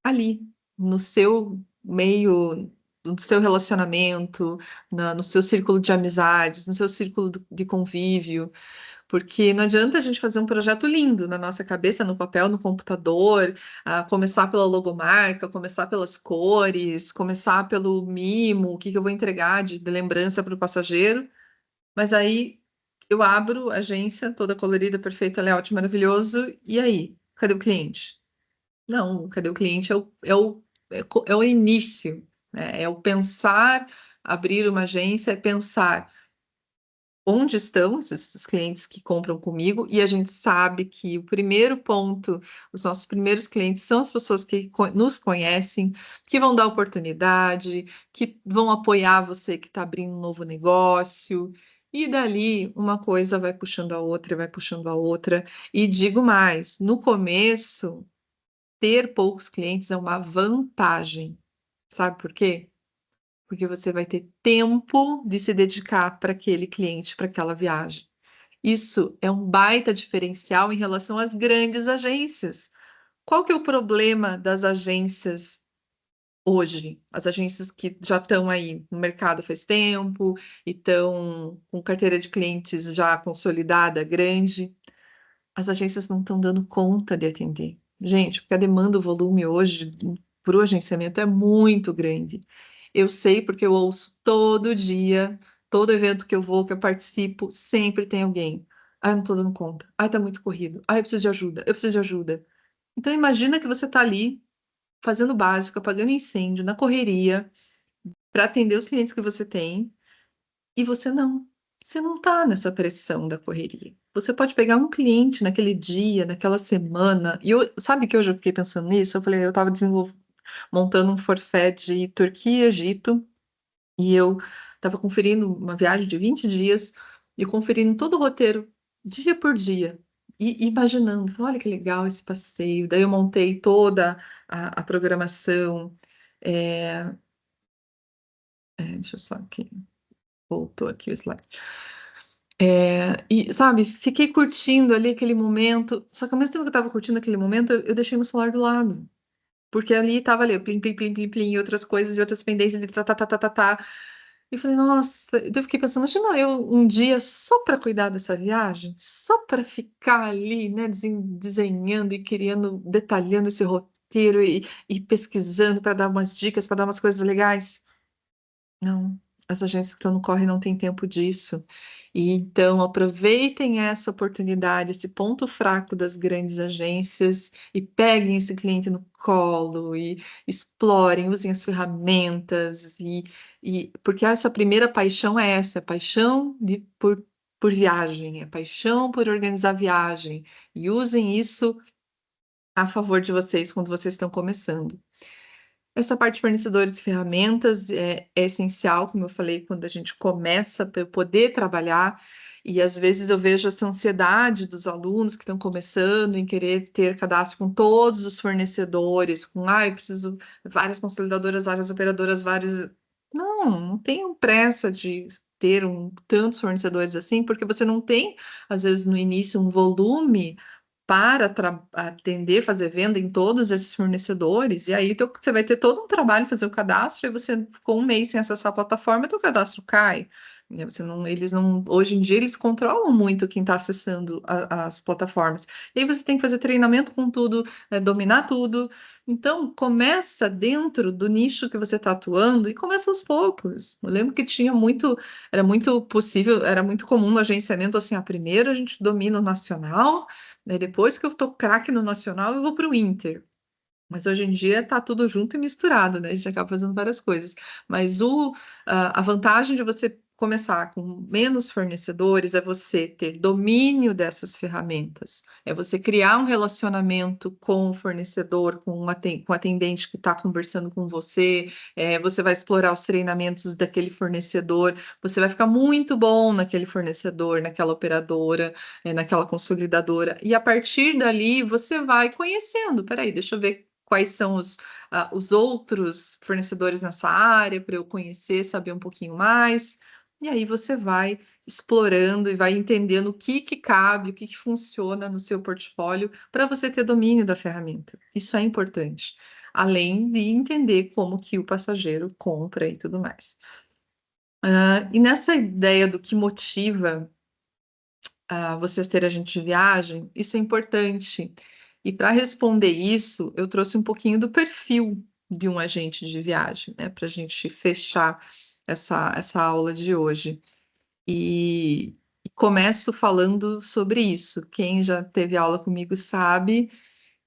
ali, no seu meio, no seu relacionamento, no seu círculo de amizades, no seu círculo de convívio, porque não adianta a gente fazer um projeto lindo na nossa cabeça, no papel, no computador, começar pela logomarca, começar pelas cores, começar pelo mimo, o que que eu vou entregar de lembrança para o passageiro, mas aí eu abro a agência toda colorida, perfeita, layout maravilhoso, e aí? Cadê o cliente? Não, cadê o cliente? É o início, né? É o pensar, abrir uma agência, é pensar onde estão esses clientes que compram comigo, e a gente sabe que o primeiro ponto, os nossos primeiros clientes são as pessoas que nos conhecem, que vão dar oportunidade, que vão apoiar você que está abrindo um novo negócio, e dali uma coisa vai puxando a outra, vai puxando a outra. E digo mais, no começo, ter poucos clientes é uma vantagem. Sabe por quê? Porque você vai ter tempo de se dedicar para aquele cliente, para aquela viagem. Isso é um baita diferencial em relação às grandes agências. Qual que é o problema das agências hoje? As agências que já estão aí no mercado faz tempo e estão com carteira de clientes já consolidada, grande. As agências não estão dando conta de atender. Gente, porque a demanda, o volume hoje para o agenciamento é muito grande. Eu sei porque eu ouço todo dia, todo evento que eu vou, que eu participo, sempre tem alguém. Ah, eu não estou dando conta. Ah, está muito corrido. Ah, eu preciso de ajuda. Eu preciso de ajuda. Então imagina que você está ali fazendo o básico, apagando incêndio, na correria, para atender os clientes que você tem, e você não. Você não está nessa pressão da correria. Você pode pegar um cliente naquele dia, naquela semana. E sabe que hoje eu fiquei pensando nisso? Eu falei, eu estava montando um forfait de Turquia e Egito, e eu estava conferindo uma viagem de 20 dias e conferindo todo o roteiro, dia por dia. E imaginando, olha que legal esse passeio. Daí eu montei toda a programação. É, deixa eu só aqui. Voltou aqui o slide. E, sabe, fiquei curtindo ali aquele momento, só que ao mesmo tempo que eu estava curtindo aquele momento, eu deixei meu celular do lado. Porque ali estava ali, plim, plim, plim, plim, plim, e outras coisas, e outras pendências, e tá, tá, tá, tá, tá, tá. E eu falei, nossa, daí eu fiquei pensando, imagina eu um dia só para cuidar dessa viagem, só para ficar ali, né, desenhando e criando, detalhando esse roteiro e pesquisando para dar umas dicas, para dar umas coisas legais. Não, as agências que estão no corre não têm tempo disso. E então aproveitem essa oportunidade, esse ponto fraco das grandes agências e peguem esse cliente no colo e explorem, usem as ferramentas e porque essa primeira paixão é essa, é paixão por viagem, é paixão por organizar viagem e usem isso a favor de vocês quando vocês estão começando. Essa parte de fornecedores e ferramentas é essencial, como eu falei, quando a gente começa para eu poder trabalhar, e às vezes eu vejo essa ansiedade dos alunos que estão começando em querer ter cadastro com todos os fornecedores, eu preciso várias consolidadoras, várias operadoras, várias. Não tenham pressa de ter tantos fornecedores assim, porque você não tem, às vezes, no início, um volume para atender, fazer venda em todos esses fornecedores, e aí você vai ter todo um trabalho fazer o cadastro, e você ficou um mês sem acessar a plataforma, teu cadastro cai. Né? Eles não, hoje em dia eles controlam muito quem está acessando as plataformas. E aí você tem que fazer treinamento com tudo, dominar tudo. Então começa dentro do nicho que você está atuando e começa aos poucos. Eu lembro que era muito possível, era muito comum no agenciamento assim, primeiro a gente domina o nacional. Daí depois que eu tô craque no nacional, eu vou para o Inter. Mas hoje em dia tá tudo junto e misturado, né? A gente acaba fazendo várias coisas. Mas a vantagem de você começar com menos fornecedores é você ter domínio dessas ferramentas, é você criar um relacionamento com o fornecedor, com o atendente que está conversando com você, você vai explorar os treinamentos daquele fornecedor, você vai ficar muito bom naquele fornecedor, naquela operadora, naquela consolidadora, e a partir dali você vai conhecendo. Peraí, deixa eu ver quais são os outros fornecedores nessa área para eu conhecer, saber um pouquinho mais. E aí você vai explorando e vai entendendo o que cabe, o que funciona no seu portfólio para você ter domínio da ferramenta. Isso é importante, além de entender como que o passageiro compra e tudo mais. E nessa ideia do que motiva vocês terem agente de viagem, isso é importante. E para responder isso, eu trouxe um pouquinho do perfil de um agente de viagem, né, para a gente fechar essa aula de hoje. E começo falando sobre isso. Quem já teve aula comigo sabe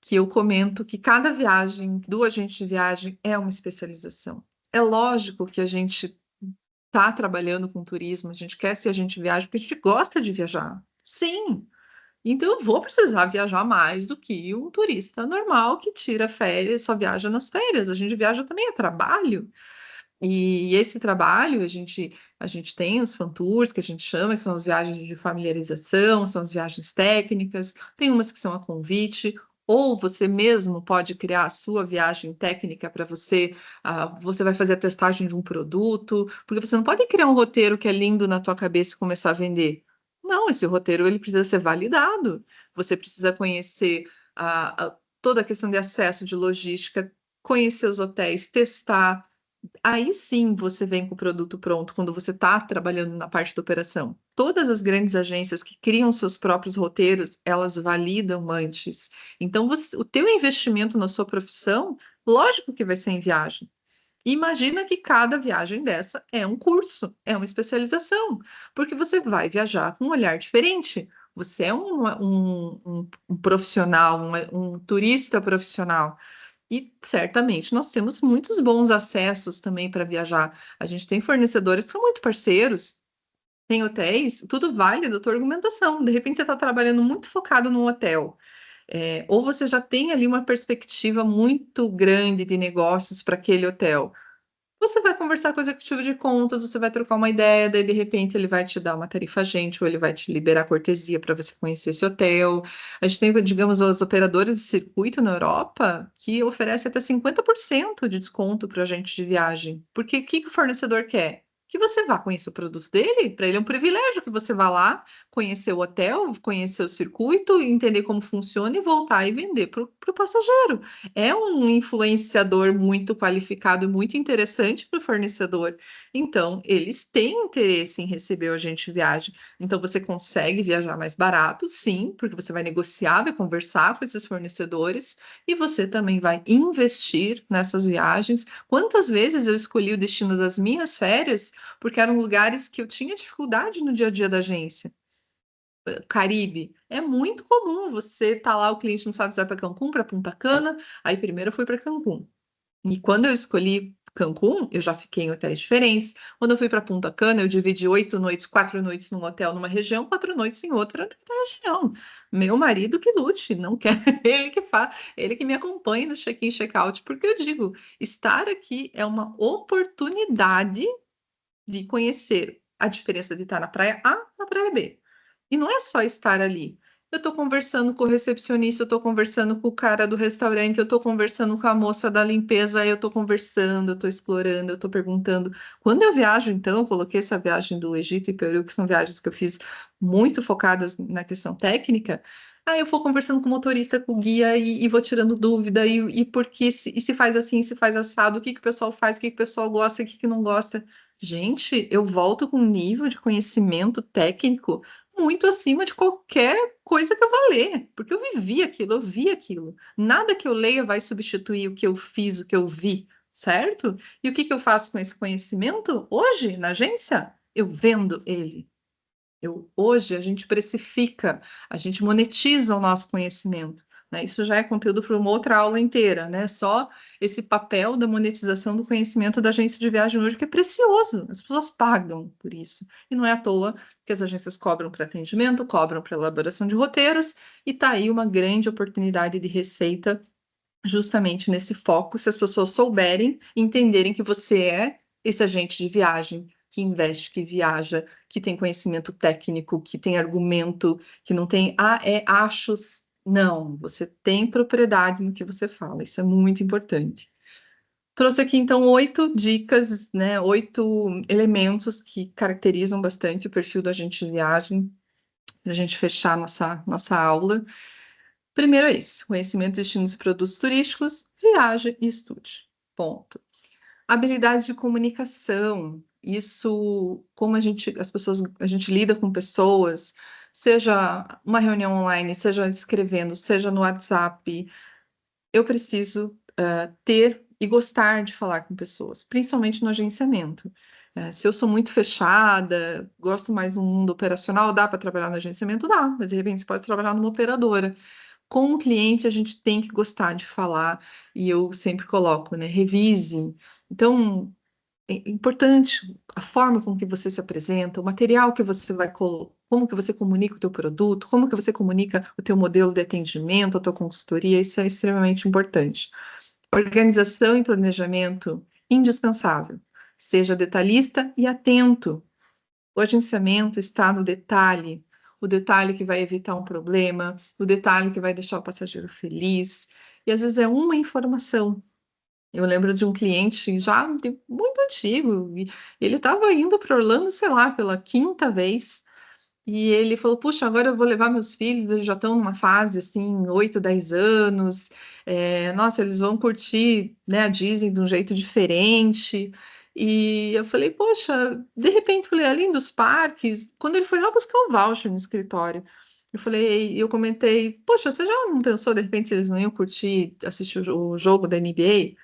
que eu comento que cada viagem do agente de viagem é uma especialização. É lógico que a gente está trabalhando com turismo, a gente quer ser agente de viagem porque a gente gosta de viajar. Sim, então eu vou precisar viajar mais do que um turista normal que tira férias, só viaja nas férias. A gente viaja também a trabalho. E esse trabalho, a gente tem os fan tours, que a gente chama, que são as viagens de familiarização, são as viagens técnicas, tem umas que são a convite, ou você mesmo pode criar a sua viagem técnica para você, você vai fazer a testagem de um produto, porque você não pode criar um roteiro que é lindo na tua cabeça e começar a vender. Não, esse roteiro ele precisa ser validado, você precisa conhecer toda a questão de acesso, de logística, conhecer os hotéis, testar. Aí sim você vem com o produto pronto, quando você está trabalhando na parte da operação. Todas as grandes agências que criam seus próprios roteiros, elas validam antes. Então, o teu investimento na sua profissão, lógico que vai ser em viagem. Imagina que cada viagem dessa é um curso, é uma especialização, porque você vai viajar com um olhar diferente. Você é um profissional, um turista profissional. E certamente nós temos muitos bons acessos também para viajar. A gente tem fornecedores que são muito parceiros, tem hotéis, tudo vale da tua argumentação. De repente você está trabalhando muito focado num hotel, ou você já tem ali uma perspectiva muito grande de negócios para aquele hotel. Você vai conversar com o executivo de contas, você vai trocar uma ideia, daí de repente ele vai te dar uma tarifa agente, ou ele vai te liberar cortesia para você conhecer esse hotel. A gente tem, digamos, os operadores de circuito na Europa que oferecem até 50% de desconto para agente de viagem. Porque o que o fornecedor quer? Que você vá conhecer o produto dele, para ele é um privilégio que você vá lá, conhecer o hotel, conhecer o circuito, entender como funciona e voltar e vender para o passageiro. É um influenciador muito qualificado e muito interessante para o fornecedor. Então, eles têm interesse em receber o agente de viagem. Então, você consegue viajar mais barato, sim, porque você vai negociar, vai conversar com esses fornecedores e você também vai investir nessas viagens. Quantas vezes eu escolhi o destino das minhas férias porque eram lugares que eu tinha dificuldade no dia a dia da agência? Caribe. É muito comum você tá lá, o cliente não sabe se vai para Cancún, para Punta Cana. Aí primeiro eu fui para Cancún. E quando eu escolhi Cancún, eu já fiquei em hotéis diferentes. Quando eu fui para Punta Cana, eu dividi 8 noites, 4 noites num hotel numa região, 4 noites em outra região. Meu marido que lute, não quer ele que faz, ele que me acompanhe no check-in, check-out, porque eu digo, estar aqui é uma oportunidade de conhecer a diferença de estar na praia A na praia B. E não é só estar ali. Eu estou conversando com o recepcionista, eu estou conversando com o cara do restaurante, eu estou conversando com a moça da limpeza, eu estou conversando, eu estou explorando, eu estou perguntando. Quando eu viajo, então, eu coloquei essa viagem do Egito e Peru, que são viagens que eu fiz muito focadas na questão técnica. Aí eu vou conversando com o motorista, com o guia e vou tirando dúvida, e por que, e se faz assim, se faz assado, o que que o pessoal faz, o que que o pessoal gosta, o que que não gosta. Gente, eu volto com um nível de conhecimento técnico muito acima de qualquer coisa que eu vá ler, porque eu vivi aquilo, eu vi aquilo. Nada que eu leia vai substituir o que eu fiz, o que eu vi, certo? E o que que eu faço com esse conhecimento hoje na agência? Eu vendo ele. Hoje a gente precifica, a gente monetiza o nosso conhecimento. né? Isso já é conteúdo para uma outra aula inteira, né? Só esse papel da monetização do conhecimento da agência de viagem hoje, que é precioso, as pessoas pagam por isso. E não é à toa que as agências cobram para atendimento, cobram para elaboração de roteiros, e está aí uma grande oportunidade de receita justamente nesse foco, se as pessoas souberem, entenderem que você é esse agente de viagem que investe, que viaja, que tem conhecimento técnico, que tem argumento, que não tem achos. Não, você tem propriedade no que você fala. Isso é muito importante. Trouxe aqui então 8 dicas, né? 8 elementos que caracterizam bastante o perfil do agente de viagem, para a gente fechar nossa aula. Primeiro é esse: conhecimento de destinos e produtos turísticos, viaje e estude. Ponto. Habilidades de comunicação. Isso, como a gente lida com pessoas, seja uma reunião online, seja escrevendo, seja no WhatsApp, eu preciso ter e gostar de falar com pessoas, principalmente no agenciamento. Se eu sou muito fechada, gosto mais do mundo operacional, dá para trabalhar no agenciamento? Dá, mas de repente você pode trabalhar numa operadora. Com o cliente, a gente tem que gostar de falar, e eu sempre coloco, né? Revise. Então, é importante a forma com que você se apresenta, o material que você vai como que você comunica o teu produto, como que você comunica o teu modelo de atendimento, a tua consultoria, isso é extremamente importante. Organização e planejamento, indispensável. Seja detalhista e atento. O agenciamento está no detalhe, o detalhe que vai evitar um problema, o detalhe que vai deixar o passageiro feliz. E às vezes é uma informação. Eu lembro de um cliente muito antigo, e ele estava indo para Orlando, sei lá, pela quinta vez. E ele falou: Puxa, agora eu vou levar meus filhos, eles já estão numa fase assim, 8, 10 anos. Nossa, eles vão curtir, né, a Disney de um jeito diferente. E eu falei: Poxa, de repente, falei, além dos parques, quando ele foi lá buscar o voucher no escritório, eu comentei: Poxa, você já não pensou de repente se eles não iam curtir assistir o jogo da NBA?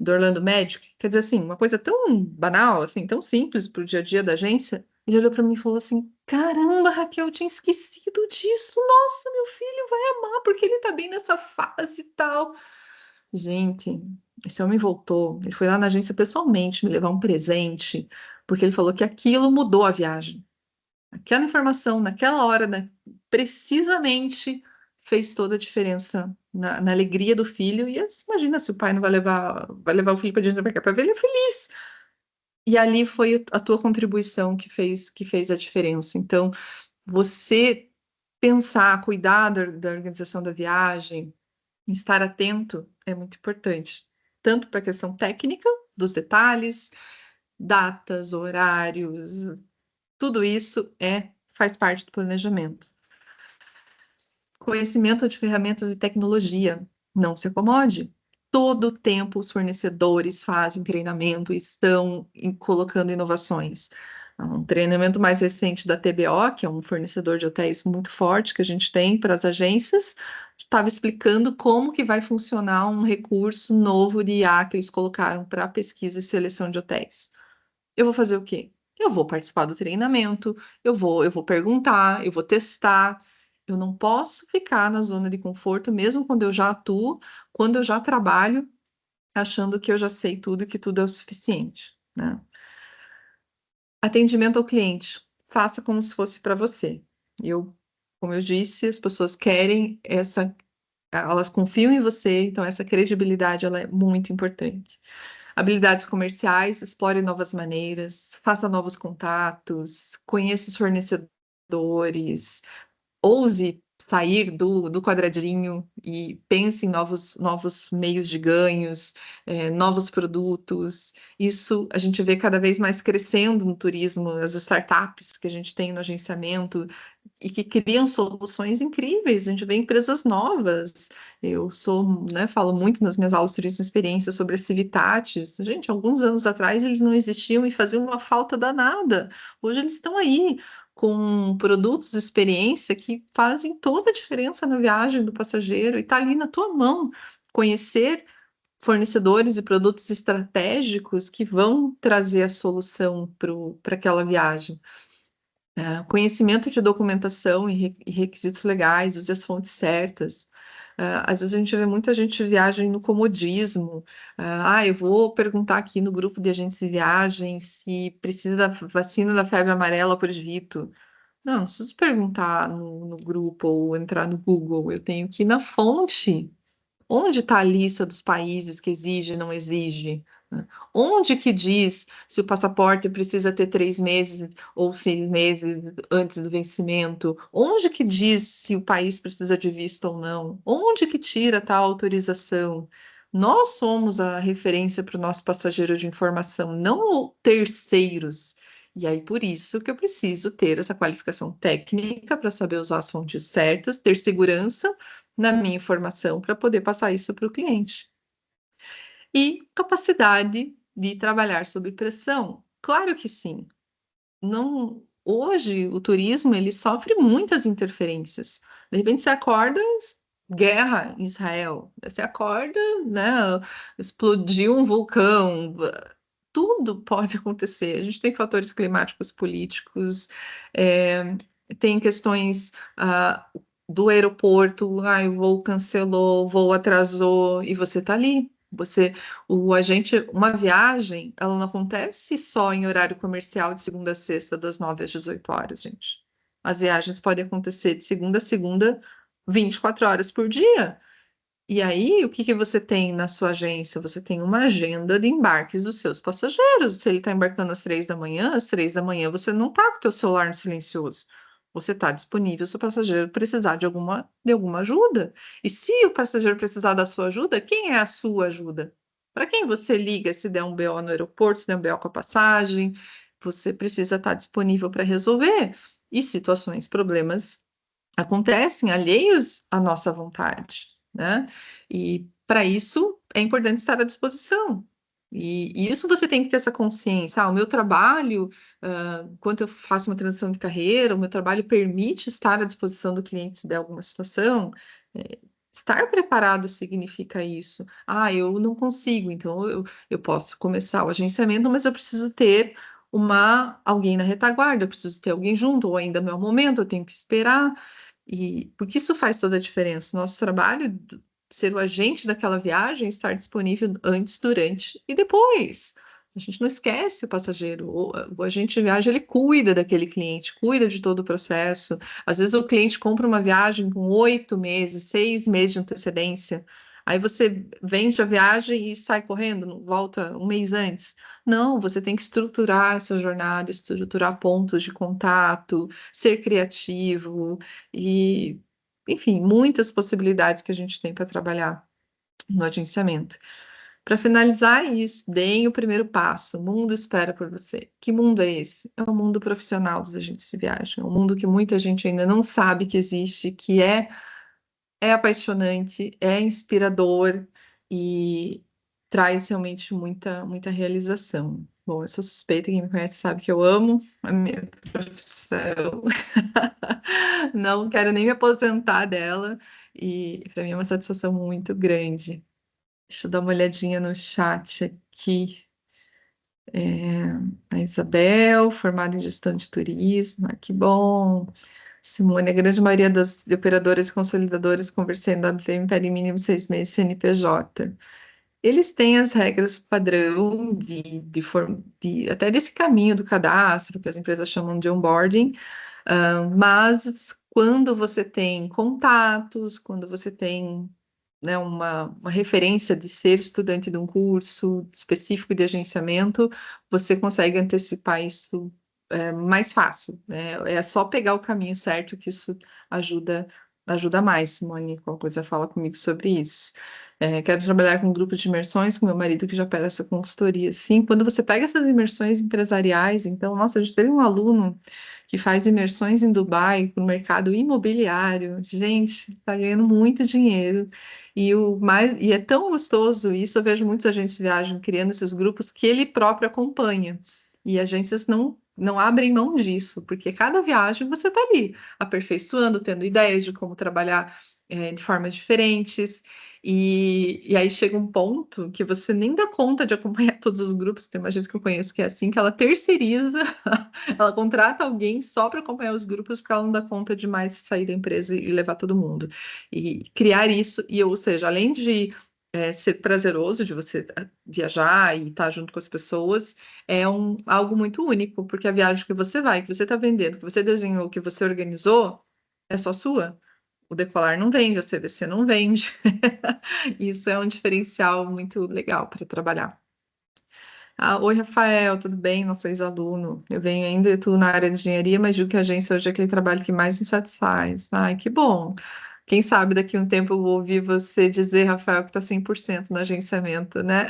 Do Orlando Magic? Quer dizer, assim, uma coisa tão banal, assim, tão simples para o dia a dia da agência. Ele olhou para mim e falou assim: Caramba, Raquel, eu tinha esquecido disso. Nossa, meu filho vai amar, porque ele tá bem nessa fase e tal. Gente, esse homem voltou. Ele foi lá na agência pessoalmente me levar um presente, porque ele falou que aquilo mudou a viagem. Aquela informação, naquela hora, né, precisamente fez toda a diferença na alegria do filho. E imagina se o pai não vai levar o filho para Disney para ver ele feliz. E ali foi a tua contribuição que fez a diferença. Então, você pensar, cuidar da organização da viagem, estar atento é muito importante, tanto para a questão técnica, dos detalhes, datas, horários, tudo isso faz parte do planejamento. Conhecimento de ferramentas e tecnologia. Não se acomode. Todo o tempo os fornecedores fazem treinamento e estão colocando inovações. Um treinamento mais recente da TBO, que é um fornecedor de hotéis muito forte que a gente tem para as agências, estava explicando como que vai funcionar um recurso novo de IA que eles colocaram para pesquisa e seleção de hotéis. Eu vou fazer o quê? Eu vou participar do treinamento, eu vou perguntar, eu vou testar. Eu não posso ficar na zona de conforto, mesmo quando eu já atuo, quando eu já trabalho, achando que eu já sei tudo e que tudo é o suficiente, né? Atendimento ao cliente. Faça como se fosse para você. Como eu disse, as pessoas querem elas confiam em você, então essa credibilidade ela é muito importante. Habilidades comerciais, explore novas maneiras, faça novos contatos, conheça os fornecedores, ouse sair do quadradinho e pense em novos meios de ganhos, novos produtos. Isso a gente vê cada vez mais crescendo no turismo, as startups que a gente tem no agenciamento e que criam soluções incríveis. A gente vê empresas novas. Eu sou, né, falo muito nas minhas aulas de turismo e experiência sobre a Civitatis. Gente, alguns anos atrás eles não existiam e faziam uma falta danada. Hoje eles estão aí com produtos, experiência que fazem toda a diferença na viagem do passageiro e está ali na tua mão. Conhecer fornecedores e produtos estratégicos que vão trazer a solução para aquela viagem. Conhecimento de documentação e requisitos legais, use as fontes certas. Às vezes a gente vê muita gente viagem no comodismo. Eu vou perguntar aqui no grupo de agentes de viagem se precisa da vacina da febre amarela por escrito. Não, não preciso perguntar no grupo ou entrar no Google. Eu tenho que ir na fonte. Onde está a lista dos países que exige e não exige? Né? Onde que diz se o passaporte precisa ter 3 meses ou 6 meses antes do vencimento? Onde que diz se o país precisa de visto ou não? Onde que tira tal autorização? Nós somos a referência para o nosso passageiro de informação, não terceiros. E aí, por isso que eu preciso ter essa qualificação técnica para saber usar as fontes certas, ter segurança na minha informação para poder passar isso para o cliente. E capacidade de trabalhar sob pressão? Claro que sim. Não, hoje o turismo ele sofre muitas interferências. De repente você acorda, guerra em Israel. Você acorda, né? Explodiu um vulcão. Tudo pode acontecer. A gente tem fatores climáticos, políticos, é, tem questões do aeroporto, o voo cancelou, o voo atrasou, e você está ali. Uma viagem, ela não acontece só em horário comercial de segunda a sexta, das 9 às 18 horas, gente. As viagens podem acontecer de segunda a segunda, 24 horas por dia. E aí, o que que você tem na sua agência? Você tem uma agenda de embarques dos seus passageiros. Se ele está embarcando às 3 da manhã, às 3 da manhã você não está com o teu celular no silencioso. Você está disponível se o passageiro precisar de alguma ajuda. E se o passageiro precisar da sua ajuda, quem é a sua ajuda? Para quem você liga se der um BO no aeroporto, se der um BO com a passagem? Você precisa estar disponível para resolver. E situações, problemas acontecem alheios à nossa vontade, né? E para isso é importante estar à disposição. E isso você tem que ter essa consciência. O meu trabalho, enquanto eu faço uma transição de carreira, o meu trabalho permite estar à disposição do cliente se der alguma situação. É, estar preparado significa isso. Eu não consigo, então eu posso começar o agenciamento, mas eu preciso ter alguém na retaguarda, eu preciso ter alguém junto, ou ainda não é o momento, eu tenho que esperar. E porque isso faz toda a diferença. Nosso trabalho, ser o agente daquela viagem, estar disponível antes, durante e depois. A gente não esquece o passageiro. O agente de viagem, ele cuida daquele cliente, cuida de todo o processo. Às vezes o cliente compra uma viagem com 8 meses, 6 meses de antecedência. Aí você vende a viagem e sai correndo, volta um mês antes. Não, você tem que estruturar essa jornada, estruturar pontos de contato, ser criativo e, enfim, muitas possibilidades que a gente tem para trabalhar no agenciamento. Para finalizar isso, deem o primeiro passo. O mundo espera por você. Que mundo é esse? É o mundo profissional dos agentes de viagem. É um mundo que muita gente ainda não sabe que existe, que é apaixonante, é inspirador e traz realmente muita, muita realização. Bom, eu sou suspeita, quem me conhece sabe que eu amo a minha profissão. Não quero nem me aposentar dela e para mim é uma satisfação muito grande. Deixa eu dar uma olhadinha no chat aqui. A Isabel, formada em gestão de turismo, que bom. Simone, a grande maioria das de operadoras e consolidadoras conversando da WTM pedem mínimo 6 meses CNPJ. Eles têm as regras padrão até desse caminho do cadastro, que as empresas chamam de onboarding, mas quando você tem contatos, quando você tem, né, uma referência de ser estudante de um curso específico de agenciamento, você consegue antecipar isso mais fácil, né? É só pegar o caminho certo que isso ajuda mais. Simone, qualquer coisa fala comigo sobre isso. Quero trabalhar com um grupo de imersões com meu marido que já opera essa consultoria. Sim, quando você pega essas imersões empresariais, então, nossa, a gente teve um aluno que faz imersões em Dubai para o mercado imobiliário. Gente, está ganhando muito dinheiro. E é tão gostoso isso, eu vejo muitos agentes de viagem criando esses grupos que ele próprio acompanha. E agências não abrem mão disso, porque cada viagem você está ali, aperfeiçoando, tendo ideias de como trabalhar de formas diferentes. E aí chega um ponto que você nem dá conta de acompanhar todos os grupos. Tem uma gente que eu conheço que é assim, que ela terceiriza, ela contrata alguém só para acompanhar os grupos, porque ela não dá conta de mais sair da empresa e levar todo mundo. E criar isso, ou seja, além de ser prazeroso de você viajar e estar junto com as pessoas, é algo muito único, porque a viagem que você vai, que você está vendendo, que você desenhou, que você organizou, é só sua. O Decolar não vende, a CVC não vende. Isso é um diferencial muito legal para trabalhar. Oi, Rafael, tudo bem? Nosso ex-aluno. Eu venho ainda, estou na área de engenharia, mas digo que a agência hoje é aquele trabalho que mais me satisfaz. Ai, que bom. Quem sabe daqui a um tempo eu vou ouvir você dizer, Rafael, que está 100% no agenciamento, né?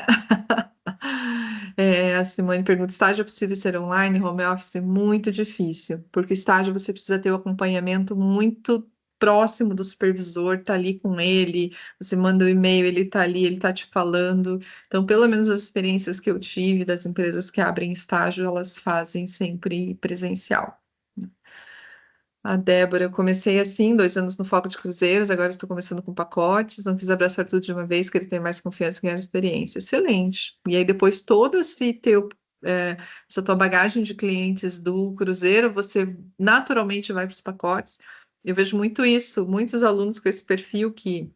A Simone pergunta: estágio é possível ser online, home office? Muito difícil, porque estágio você precisa ter o acompanhamento muito próximo do supervisor, tá ali com ele, você manda o e-mail, ele tá ali, ele tá te falando. Então, pelo menos as experiências que eu tive das empresas que abrem estágio, elas fazem sempre presencial. A Débora, eu comecei assim, 2 anos no foco de cruzeiros, agora estou começando com pacotes, não quis abraçar tudo de uma vez, queria ter mais confiança e ganhar experiência. Excelente. E aí, depois, todo essa tua bagagem de clientes do cruzeiro, você naturalmente vai para os pacotes. Eu vejo muito isso, muitos alunos com esse perfil que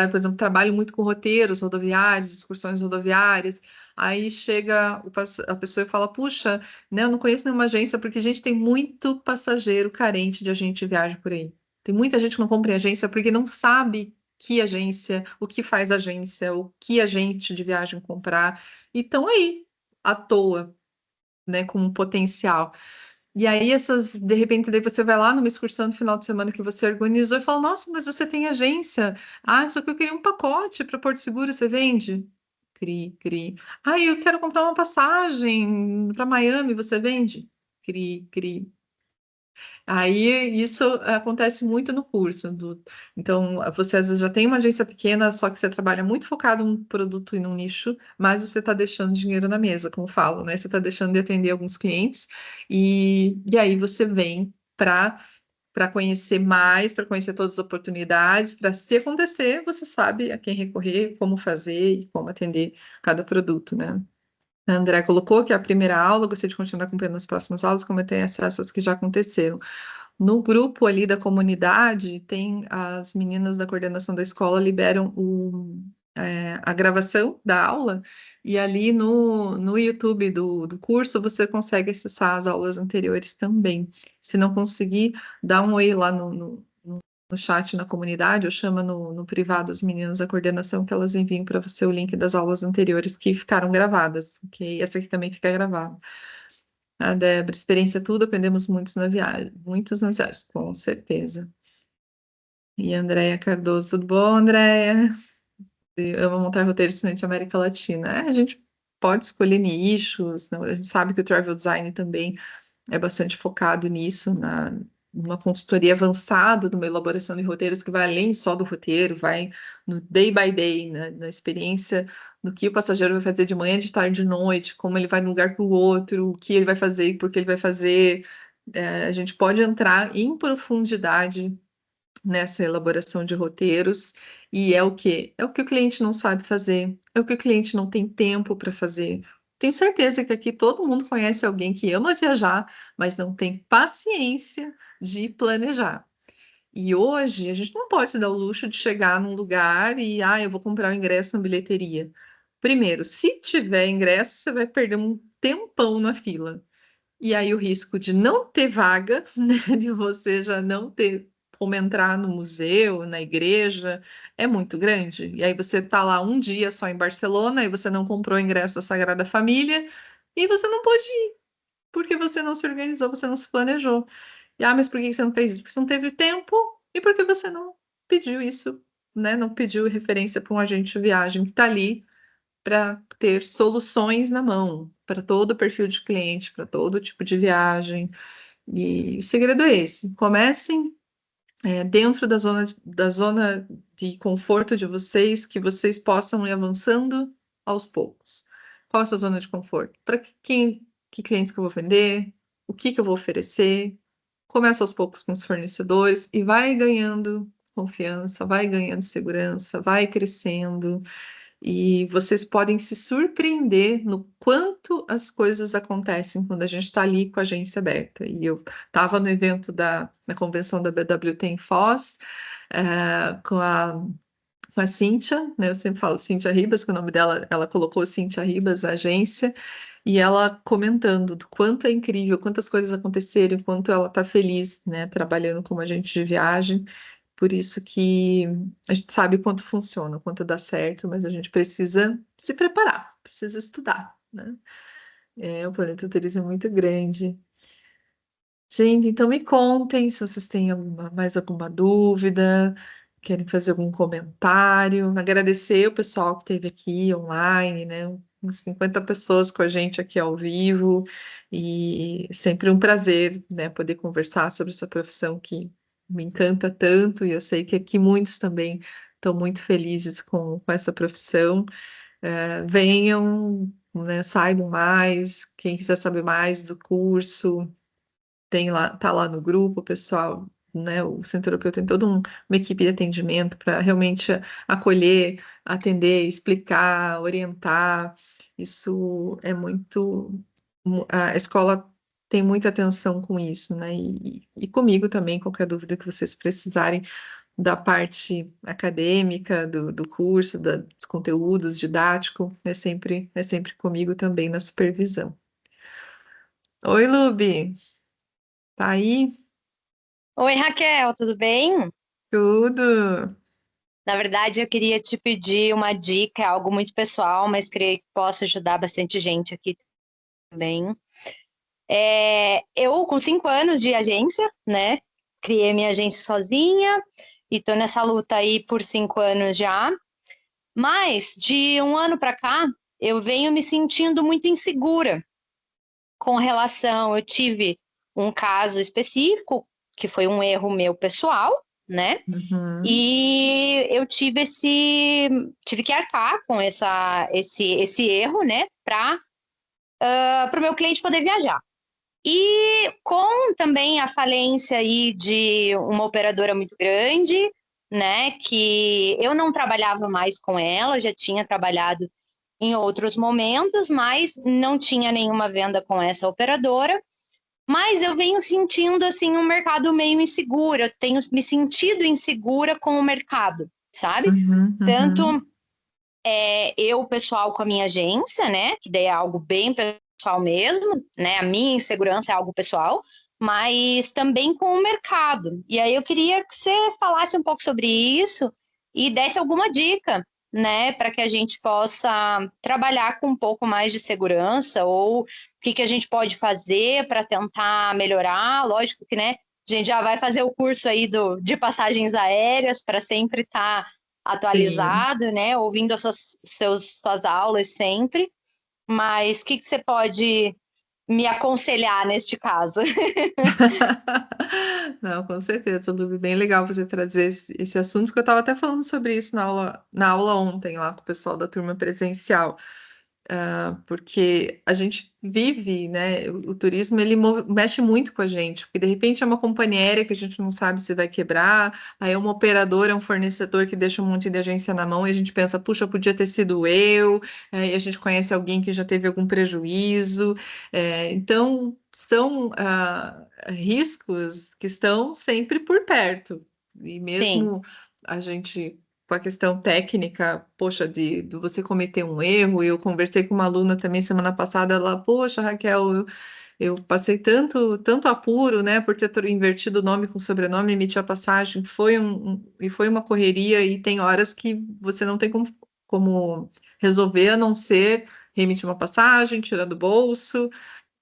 por exemplo, trabalho muito com roteiros rodoviários, excursões rodoviárias. Aí chega a pessoa e fala: puxa, né, eu não conheço nenhuma agência, porque a gente tem muito passageiro carente de agente de viagem por aí. Tem muita gente que não compra em agência porque não sabe que agência, o que faz agência, o que agente de viagem comprar. E estão aí, à toa, né, com um potencial. E aí, de repente, daí você vai lá numa excursão no final de semana que você organizou e fala: nossa, mas você tem agência? Ah, só que eu queria um pacote para Porto Seguro, você vende? Cri, cri. Ah, eu quero comprar uma passagem para Miami, você vende? Cri, cri. Aí isso acontece muito no curso. Então, você às vezes já tem uma agência pequena, só que você trabalha muito focado num produto e num nicho, mas você está deixando dinheiro na mesa, como falo, né? Você está deixando de atender alguns clientes, e aí você vem para conhecer mais, para conhecer todas as oportunidades, para se acontecer, você sabe a quem recorrer, como fazer e como atender cada produto, né? A André colocou que é a primeira aula, gostaria de continuar acompanhando as próximas aulas, como eu tenho acesso às que já aconteceram. No grupo ali da comunidade, tem as meninas da coordenação da escola liberam a gravação da aula, e ali no YouTube do curso você consegue acessar as aulas anteriores também. Se não conseguir, dá um oi lá no chat na comunidade, ou chama no privado as meninas da coordenação, que elas enviam para você o link das aulas anteriores que ficaram gravadas, ok? Essa aqui também fica gravada. A Débora, experiência é tudo, aprendemos muitos nas viagens, com certeza. E a Andréia Cardoso, tudo bom, Andréia? Eu amo montar roteiros principalmente América Latina. A gente pode escolher nichos, né? A gente sabe que o travel design também é bastante focado nisso, numa consultoria avançada, numa elaboração de roteiros que vai além só do roteiro, vai no day by day, né, na experiência do que o passageiro vai fazer de manhã, de tarde, de noite, como ele vai de um lugar para o outro, o que ele vai fazer e por que ele vai fazer. A gente pode entrar em profundidade nessa elaboração de roteiros, e é o que? É o que o cliente não sabe fazer, é o que o cliente não tem tempo para fazer. Tenho certeza que aqui todo mundo conhece alguém que ama viajar, mas não tem paciência de planejar. E hoje a gente não pode se dar o luxo de chegar num lugar e, eu vou comprar o ingresso na bilheteria. Primeiro, se tiver ingresso, você vai perder um tempão na fila. E aí o risco de não ter vaga, né, de você já não ter como entrar no museu, na igreja, é muito grande. E aí você está lá um dia só em Barcelona e você não comprou o ingresso da Sagrada Família e você não pôde ir, porque você não se organizou, você não se planejou. Mas por que você não fez isso? Porque você não teve tempo e porque você não pediu isso, né? Não pediu referência para um agente de viagem que está ali para ter soluções na mão para todo o perfil de cliente, para todo tipo de viagem. E o segredo é esse: comecem dentro da zona de conforto de vocês, que vocês possam ir avançando aos poucos. Qual é essa zona de conforto? Para que clientes que eu vou vender? O que eu vou oferecer? Começa aos poucos com os fornecedores e vai ganhando confiança, vai ganhando segurança, vai crescendo, e vocês podem se surpreender no quanto as coisas acontecem quando a gente está ali com a agência aberta. E eu estava no evento na convenção da BWT em Foz, com a Cíntia, né? Eu sempre falo Cíntia Ribas, que o nome dela, ela colocou Cíntia Ribas, a agência, e ela comentando do quanto é incrível, quantas coisas aconteceram, quanto ela está feliz, né, trabalhando como agente de viagem. Por isso que a gente sabe quanto funciona, quanto dá certo, mas a gente precisa se preparar, precisa estudar, né? O Planeta Turismo é muito grande. Gente, então me contem se vocês têm mais alguma dúvida, querem fazer algum comentário. Agradecer o pessoal que esteve aqui online, né? Uns 50 pessoas com a gente aqui ao vivo. E sempre um prazer, né, poder conversar sobre essa profissão que me encanta tanto. E eu sei que aqui muitos também estão muito felizes com essa profissão. Venham, né, saibam mais. Quem quiser saber mais do curso tá lá no grupo, o pessoal, né? O centro europeu tem toda uma equipe de atendimento para realmente acolher, atender, explicar, orientar. Isso é muito. A escola tem muita atenção com isso, né? E comigo também, qualquer dúvida que vocês precisarem da parte acadêmica, do curso, dos conteúdos didático, é sempre comigo também na supervisão. Oi, Lubi, tá aí? Oi, Raquel, tudo bem? Tudo. Na verdade, eu queria te pedir uma dica, algo muito pessoal, mas creio que possa ajudar bastante gente aqui também. Eu, com 5 anos de agência, né? Criei minha agência sozinha e tô nessa luta aí por 5 anos já. Mas de um ano para cá, eu venho me sentindo muito insegura com relação. Eu tive um caso específico que foi um erro meu pessoal, né? Uhum. E eu tive que arcar com esse erro, né, para o meu cliente poder viajar. E com também a falência aí de uma operadora muito grande, né, que eu não trabalhava mais com ela, já tinha trabalhado em outros momentos, mas não tinha nenhuma venda com essa operadora. Mas eu venho sentindo assim um mercado meio inseguro, eu tenho me sentido insegura com o mercado, sabe? Uhum, Tanto uhum. eu, pessoal, com a minha agência, né? Que daí é algo bem pessoal mesmo, né? A minha insegurança é algo pessoal, mas também com o mercado. E aí eu queria que você falasse um pouco sobre isso e desse alguma dica, né? Para que a gente possa trabalhar com um pouco mais de segurança ou o que a gente pode fazer para tentar melhorar. Lógico que, né? A gente já vai fazer o curso aí de passagens aéreas para sempre estar Sim. atualizado, né? Ouvindo suas aulas sempre. Mas o que você pode me aconselhar neste caso? Não, com certeza, Lubi, bem legal você trazer esse assunto, porque eu estava até falando sobre isso na aula ontem, lá com o pessoal da turma presencial. Porque a gente vive, né? O turismo ele mexe muito com a gente, porque de repente é uma companhia aérea que a gente não sabe se vai quebrar, aí é uma operadora, é um fornecedor que deixa um monte de agência na mão e a gente pensa, puxa, podia ter sido eu, e a gente conhece alguém que já teve algum prejuízo. Então são riscos que estão sempre por perto, e Sim, mesmo a gente com a questão técnica, poxa, de você cometer um erro. Eu conversei com uma aluna também semana passada, ela, poxa, Raquel, eu passei tanto apuro, né, por ter invertido o nome com sobrenome, emitir a passagem, e foi uma correria, e tem horas que você não tem como resolver a não ser reemitir uma passagem, tirar do bolso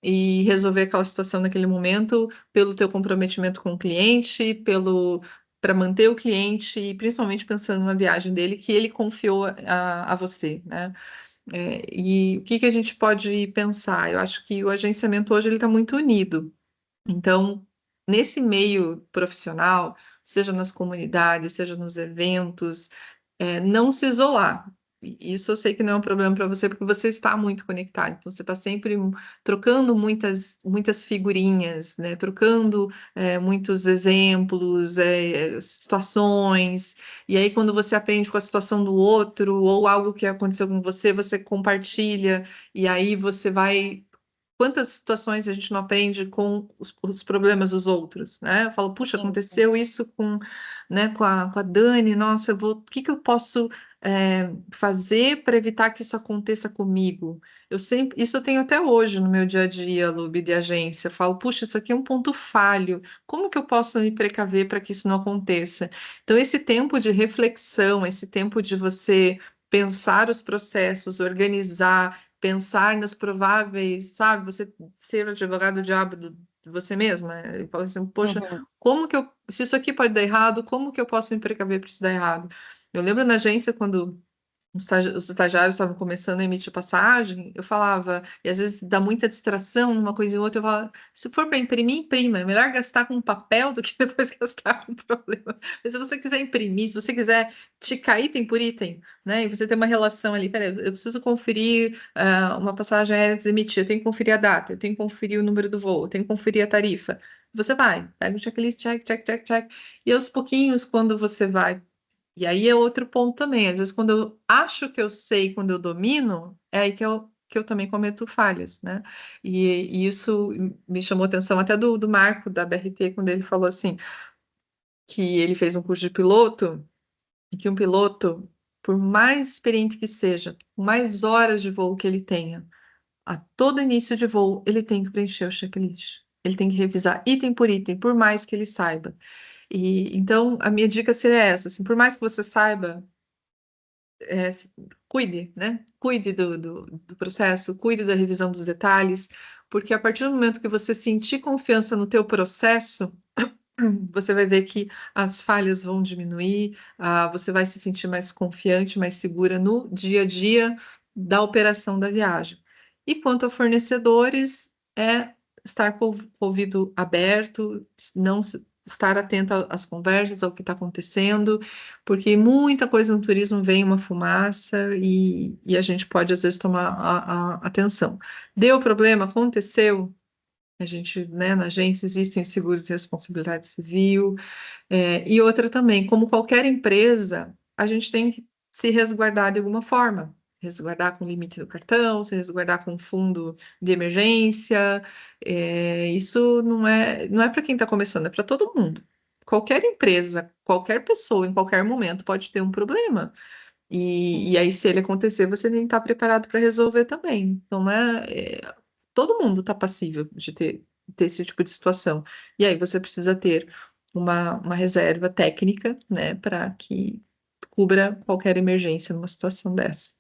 e resolver aquela situação naquele momento pelo teu comprometimento com o cliente, pelo para manter o cliente e principalmente pensando na viagem dele que ele confiou a você, né? E o que que a gente pode pensar? Eu acho que o agenciamento hoje ele está muito unido. Então, nesse meio profissional, seja nas comunidades, seja nos eventos, não se isolar. Isso eu sei que não é um problema para você, porque você está muito conectado. Então, você está sempre trocando muitas figurinhas, né? Trocando muitos exemplos, situações. E aí, quando você aprende com a situação do outro, ou algo que aconteceu com você, você compartilha, e aí você vai. Quantas situações a gente não aprende com os problemas dos outros, né? Eu falo, puxa, Sim, aconteceu isso né, com a Dani, nossa, o que que eu posso fazer para evitar que isso aconteça comigo? Isso eu tenho até hoje no meu dia a dia, Lubi, de agência. Eu falo, puxa, isso aqui é um ponto falho. Como que eu posso me precaver para que isso não aconteça? Então, esse tempo de reflexão, esse tempo de você pensar os processos, organizar, pensar nas prováveis, sabe? Você ser o advogado diabo de você mesma. E fala assim, poxa, uhum, se isso aqui pode dar errado, como que eu posso me precaver para isso dar errado? Eu lembro na agência, quando os estagiários estavam começando a emitir passagem, eu falava, e às vezes dá muita distração numa coisa e outra, eu falava, se for para imprimir, imprima. É melhor gastar com papel do que depois gastar com problema. Mas se você quiser imprimir, se você quiser ticar item por item, né? E você tem uma relação ali, peraí, eu preciso conferir uma passagem aérea desemitida, eu tenho que conferir a data, eu tenho que conferir o número do voo, eu tenho que conferir a tarifa. Você vai, pega o checklist, check, check, check, check. E aos pouquinhos, quando você vai. E aí é outro ponto também. Às vezes, quando eu acho que eu sei, quando eu domino, é aí que eu também cometo falhas, né? E isso me chamou a atenção até do Marco, da BRT, quando ele falou assim, que ele fez um curso de piloto, e que um piloto, por mais experiente que seja, por mais horas de voo que ele tenha, a todo início de voo, ele tem que preencher o checklist. Ele tem que revisar item por item, por mais que ele saiba. E então a minha dica seria essa, assim, por mais que você saiba, é, cuide, né? Cuide do processo, cuide da revisão dos detalhes, porque a partir do momento que você sentir confiança no teu processo, você vai ver que as falhas vão diminuir, você vai se sentir mais confiante, mais segura no dia a dia da operação da viagem. E quanto a fornecedores, é estar com o ouvido aberto, não estar atento às conversas, ao que está acontecendo, porque muita coisa no turismo vem uma fumaça e a gente pode às vezes tomar a atenção. Deu problema, aconteceu. A gente, né, na agência existem os seguros de responsabilidade civil, e outra também, como qualquer empresa, a gente tem que se resguardar de alguma forma. Resguardar com limite do cartão, se resguardar com fundo de emergência. Isso não é para quem está começando, é para todo mundo. Qualquer empresa, qualquer pessoa, em qualquer momento, pode ter um problema. E aí, se ele acontecer, você nem está preparado para resolver também. Então, né, todo mundo está passível de ter esse tipo de situação. E aí você precisa ter uma reserva técnica, né, para que cubra qualquer emergência numa situação dessa.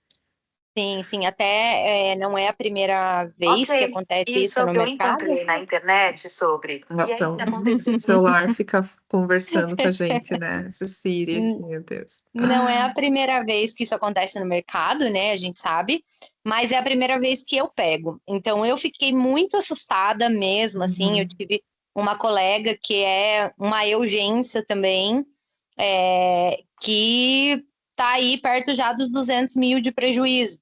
sim, sim. Até não é a primeira vez que Ok, acontece isso isso é o no que eu mercado. encontrei na internet sobre. E aí, Então, se o acontecer. celular fica conversando com a gente, né? Essa Siri aqui, N- meu Deus. Não é a primeira vez que isso acontece no mercado, né? A gente sabe, mas é a primeira vez que eu pego. Então eu fiquei muito assustada mesmo, assim. Eu Uhum, tive uma colega que é uma eugência também, que tá aí perto já dos 200 mil de prejuízo.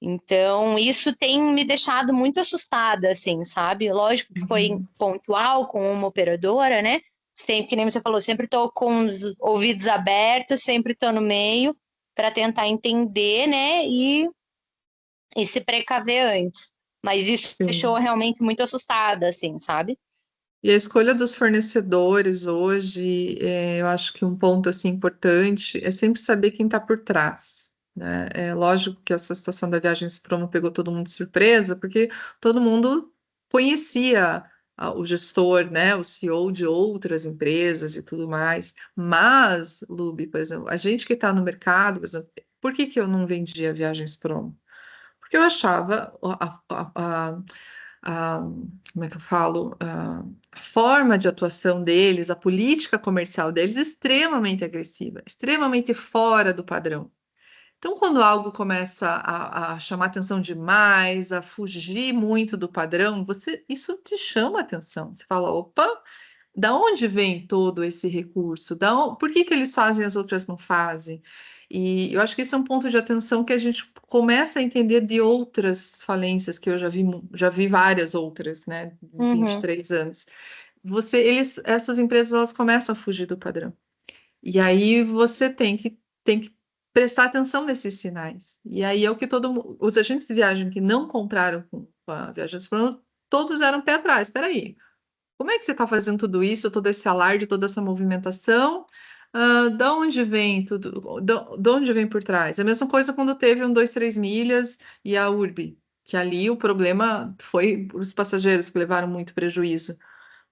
Então, isso tem me deixado muito assustada, assim, sabe? Lógico que foi uhum. pontual com uma operadora, né? Sempre, que nem você falou, sempre estou com os ouvidos abertos, sempre estou no meio para tentar entender, né? E se precaver antes. Mas isso deixou Sim. realmente muito assustada, assim, sabe? E a escolha dos fornecedores hoje, eu acho que um ponto assim importante é sempre saber quem está por trás, né? É lógico que essa situação da Viagens Promo pegou todo mundo de surpresa, porque todo mundo conhecia o gestor, né, o CEO de outras empresas e tudo mais. Mas, Lubi, por exemplo, a gente que está no mercado, por exemplo, por que que eu não vendia Viagens Promo? Porque eu achava a- como é que eu falo, a forma de atuação deles, a política comercial deles extremamente agressiva, extremamente fora do padrão. Então, quando algo começa a chamar atenção demais, a fugir muito do padrão, isso te chama atenção. Você fala, opa, da onde vem todo esse recurso? Por que que eles fazem e as outras não fazem? E eu acho que isso é um ponto de atenção que a gente começa a entender de outras falências, que eu já vi várias outras, né, em Uhum. 23 anos. Essas empresas, elas começam a fugir do padrão. E aí você tem que prestar atenção nesses sinais. E aí é o que os agentes de viagem que não compraram com a Viagens Plano, todos eram pé atrás. Espera aí, como é que você está fazendo tudo isso, todo esse alarde, toda essa movimentação? Da onde vem tudo? De onde vem por trás? A mesma coisa quando teve um 2, 3 milhas e a Urbi, que ali o problema foi os passageiros que levaram muito prejuízo.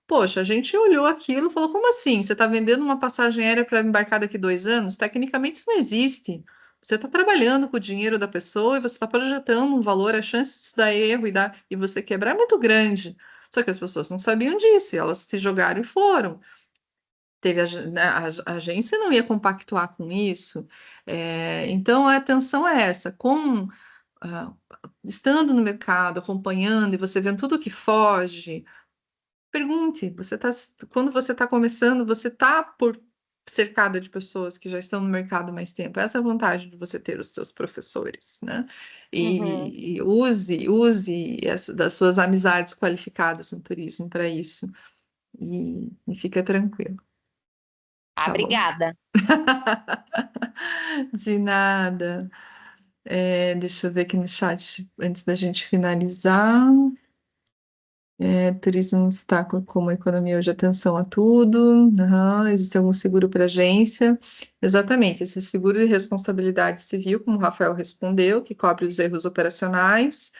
Poxa, a gente olhou aquilo e falou: como assim? Você está vendendo uma passagem aérea para embarcar daqui 2 anos? Tecnicamente isso não existe. Você está trabalhando com o dinheiro da pessoa e você está projetando um valor, a chance disso dar erro e você quebrar é muito grande. Só que as pessoas não sabiam disso e elas se jogaram e foram. Né, a agência não ia compactuar com isso. Então a atenção é essa. Ah, Estando no mercado, acompanhando e você vendo tudo que foge. Pergunte, quando você está começando, você está por cercada de pessoas que já estão no mercado há mais tempo. Essa é a vantagem de você ter os seus professores, né? Uhum. E use das suas amizades qualificadas no turismo para isso. E fica tranquilo, tá bom? Obrigada. De nada. Deixa eu ver aqui no chat antes da gente finalizar. Turismo destaca como economia hoje atenção a tudo. Aham, existe algum seguro para agência? Exatamente, esse seguro de responsabilidade civil, como o Rafael respondeu, que cobre os erros operacionais,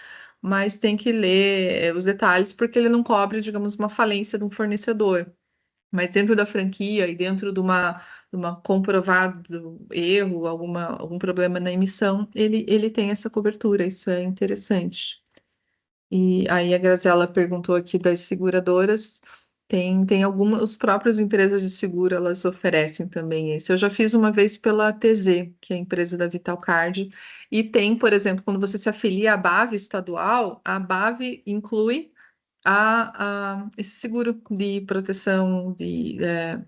mas tem que ler os detalhes, porque ele não cobre, digamos, uma falência de um fornecedor. Mas dentro da franquia e dentro de uma comprovado erro, algum problema na emissão, ele tem essa cobertura, isso é interessante. E aí a Graziela perguntou aqui das seguradoras. Tem algumas, os próprios empresas de seguro, elas oferecem também esse. Eu já fiz uma vez pela TZ, que é a empresa da Vitalcard, e tem, por exemplo, quando você se afilia à BAV estadual, a BAV inclui esse seguro de proteção,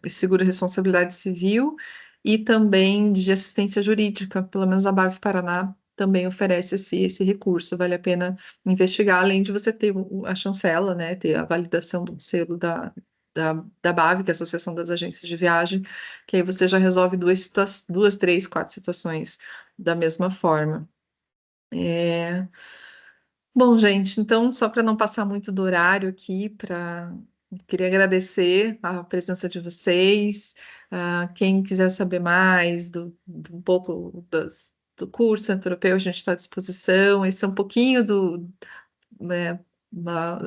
esse seguro de responsabilidade civil e também de assistência jurídica, pelo menos a BAV Paraná também oferece esse recurso, vale a pena investigar, além de você ter a chancela, né, ter a validação do selo da BAV, que é a Associação das Agências de Viagem, que aí você já resolve duas, três, quatro situações da mesma forma. Bom, gente, então, só para não passar muito do horário aqui, queria agradecer a presença de vocês. Quem quiser saber mais um pouco do curso Centro Europeu, a gente está à disposição. Esse é um pouquinho né,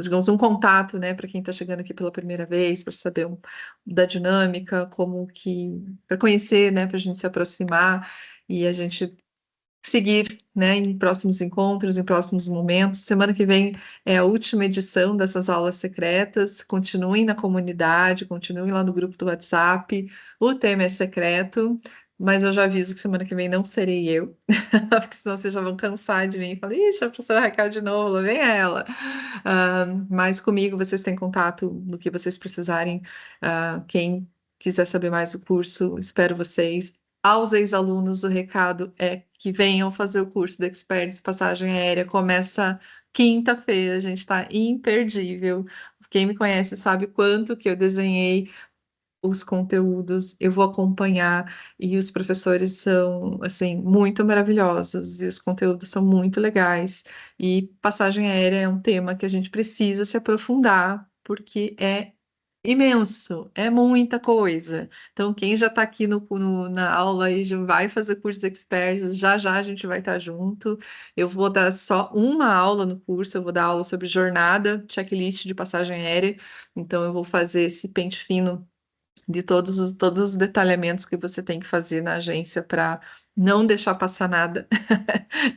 digamos, um contato, né, para quem está chegando aqui pela primeira vez, para saber da dinâmica, para conhecer, né, para a gente se aproximar e a gente seguir, né, em próximos encontros, em próximos momentos. Semana que vem é a última edição dessas aulas secretas. Continuem na comunidade, continuem lá no grupo do WhatsApp. O tema é secreto, mas eu já aviso que semana que vem não serei eu, porque senão vocês já vão cansar de mim e falar, ixi, a professora Raquel de novo, lá vem ela. Mas comigo vocês têm contato no que vocês precisarem. Quem quiser saber mais do curso, espero vocês. Aos ex-alunos, o recado é que venham fazer o curso da Experts Passagem Aérea. Começa quinta-feira, a gente está imperdível. Quem me conhece sabe quanto que eu desenhei os conteúdos, eu vou acompanhar e os professores são assim muito maravilhosos e os conteúdos são muito legais. E passagem aérea é um tema que a gente precisa se aprofundar porque é imenso, é muita coisa. Então, quem já está aqui na aula e já vai fazer curso de Experts, já já a gente vai estar junto. Eu vou dar só uma aula no curso, eu vou dar aula sobre jornada, checklist de passagem aérea. Então, eu vou fazer esse pente fino de todos os detalhamentos que você tem que fazer na agência para não deixar passar nada.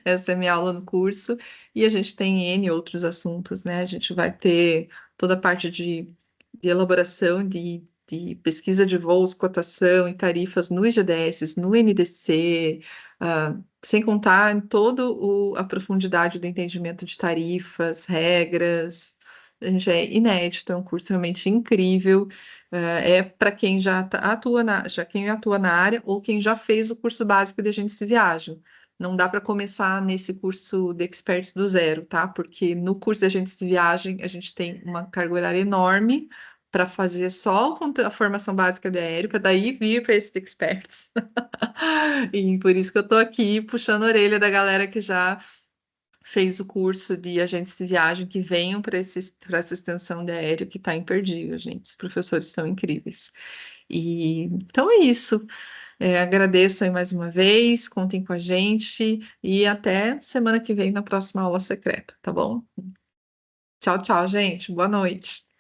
Essa é minha aula no curso. E a gente tem N outros assuntos, né? A gente vai ter toda a parte de elaboração de pesquisa de voos, cotação e tarifas no IGDS, no NDC, sem contar em toda a profundidade do entendimento de tarifas, regras. A gente é inédito, é um curso realmente incrível. É para quem quem atua na área ou quem já fez o curso básico de agentes de viagem. Não dá para começar nesse curso de experts do zero, tá? Porque no curso de agentes de viagem a gente tem uma carga horária enorme para fazer só a formação básica de aéreo, para daí vir para esse de experts. E por isso que eu estou aqui puxando a orelha da galera que já fez o curso de agentes de viagem, que venham para essa extensão de aéreo que está imperdível, gente. Os professores são incríveis. E então é isso. Agradeço aí mais uma vez, contem com a gente e até semana que vem na próxima aula secreta, tá bom? Tchau, tchau, gente. Boa noite.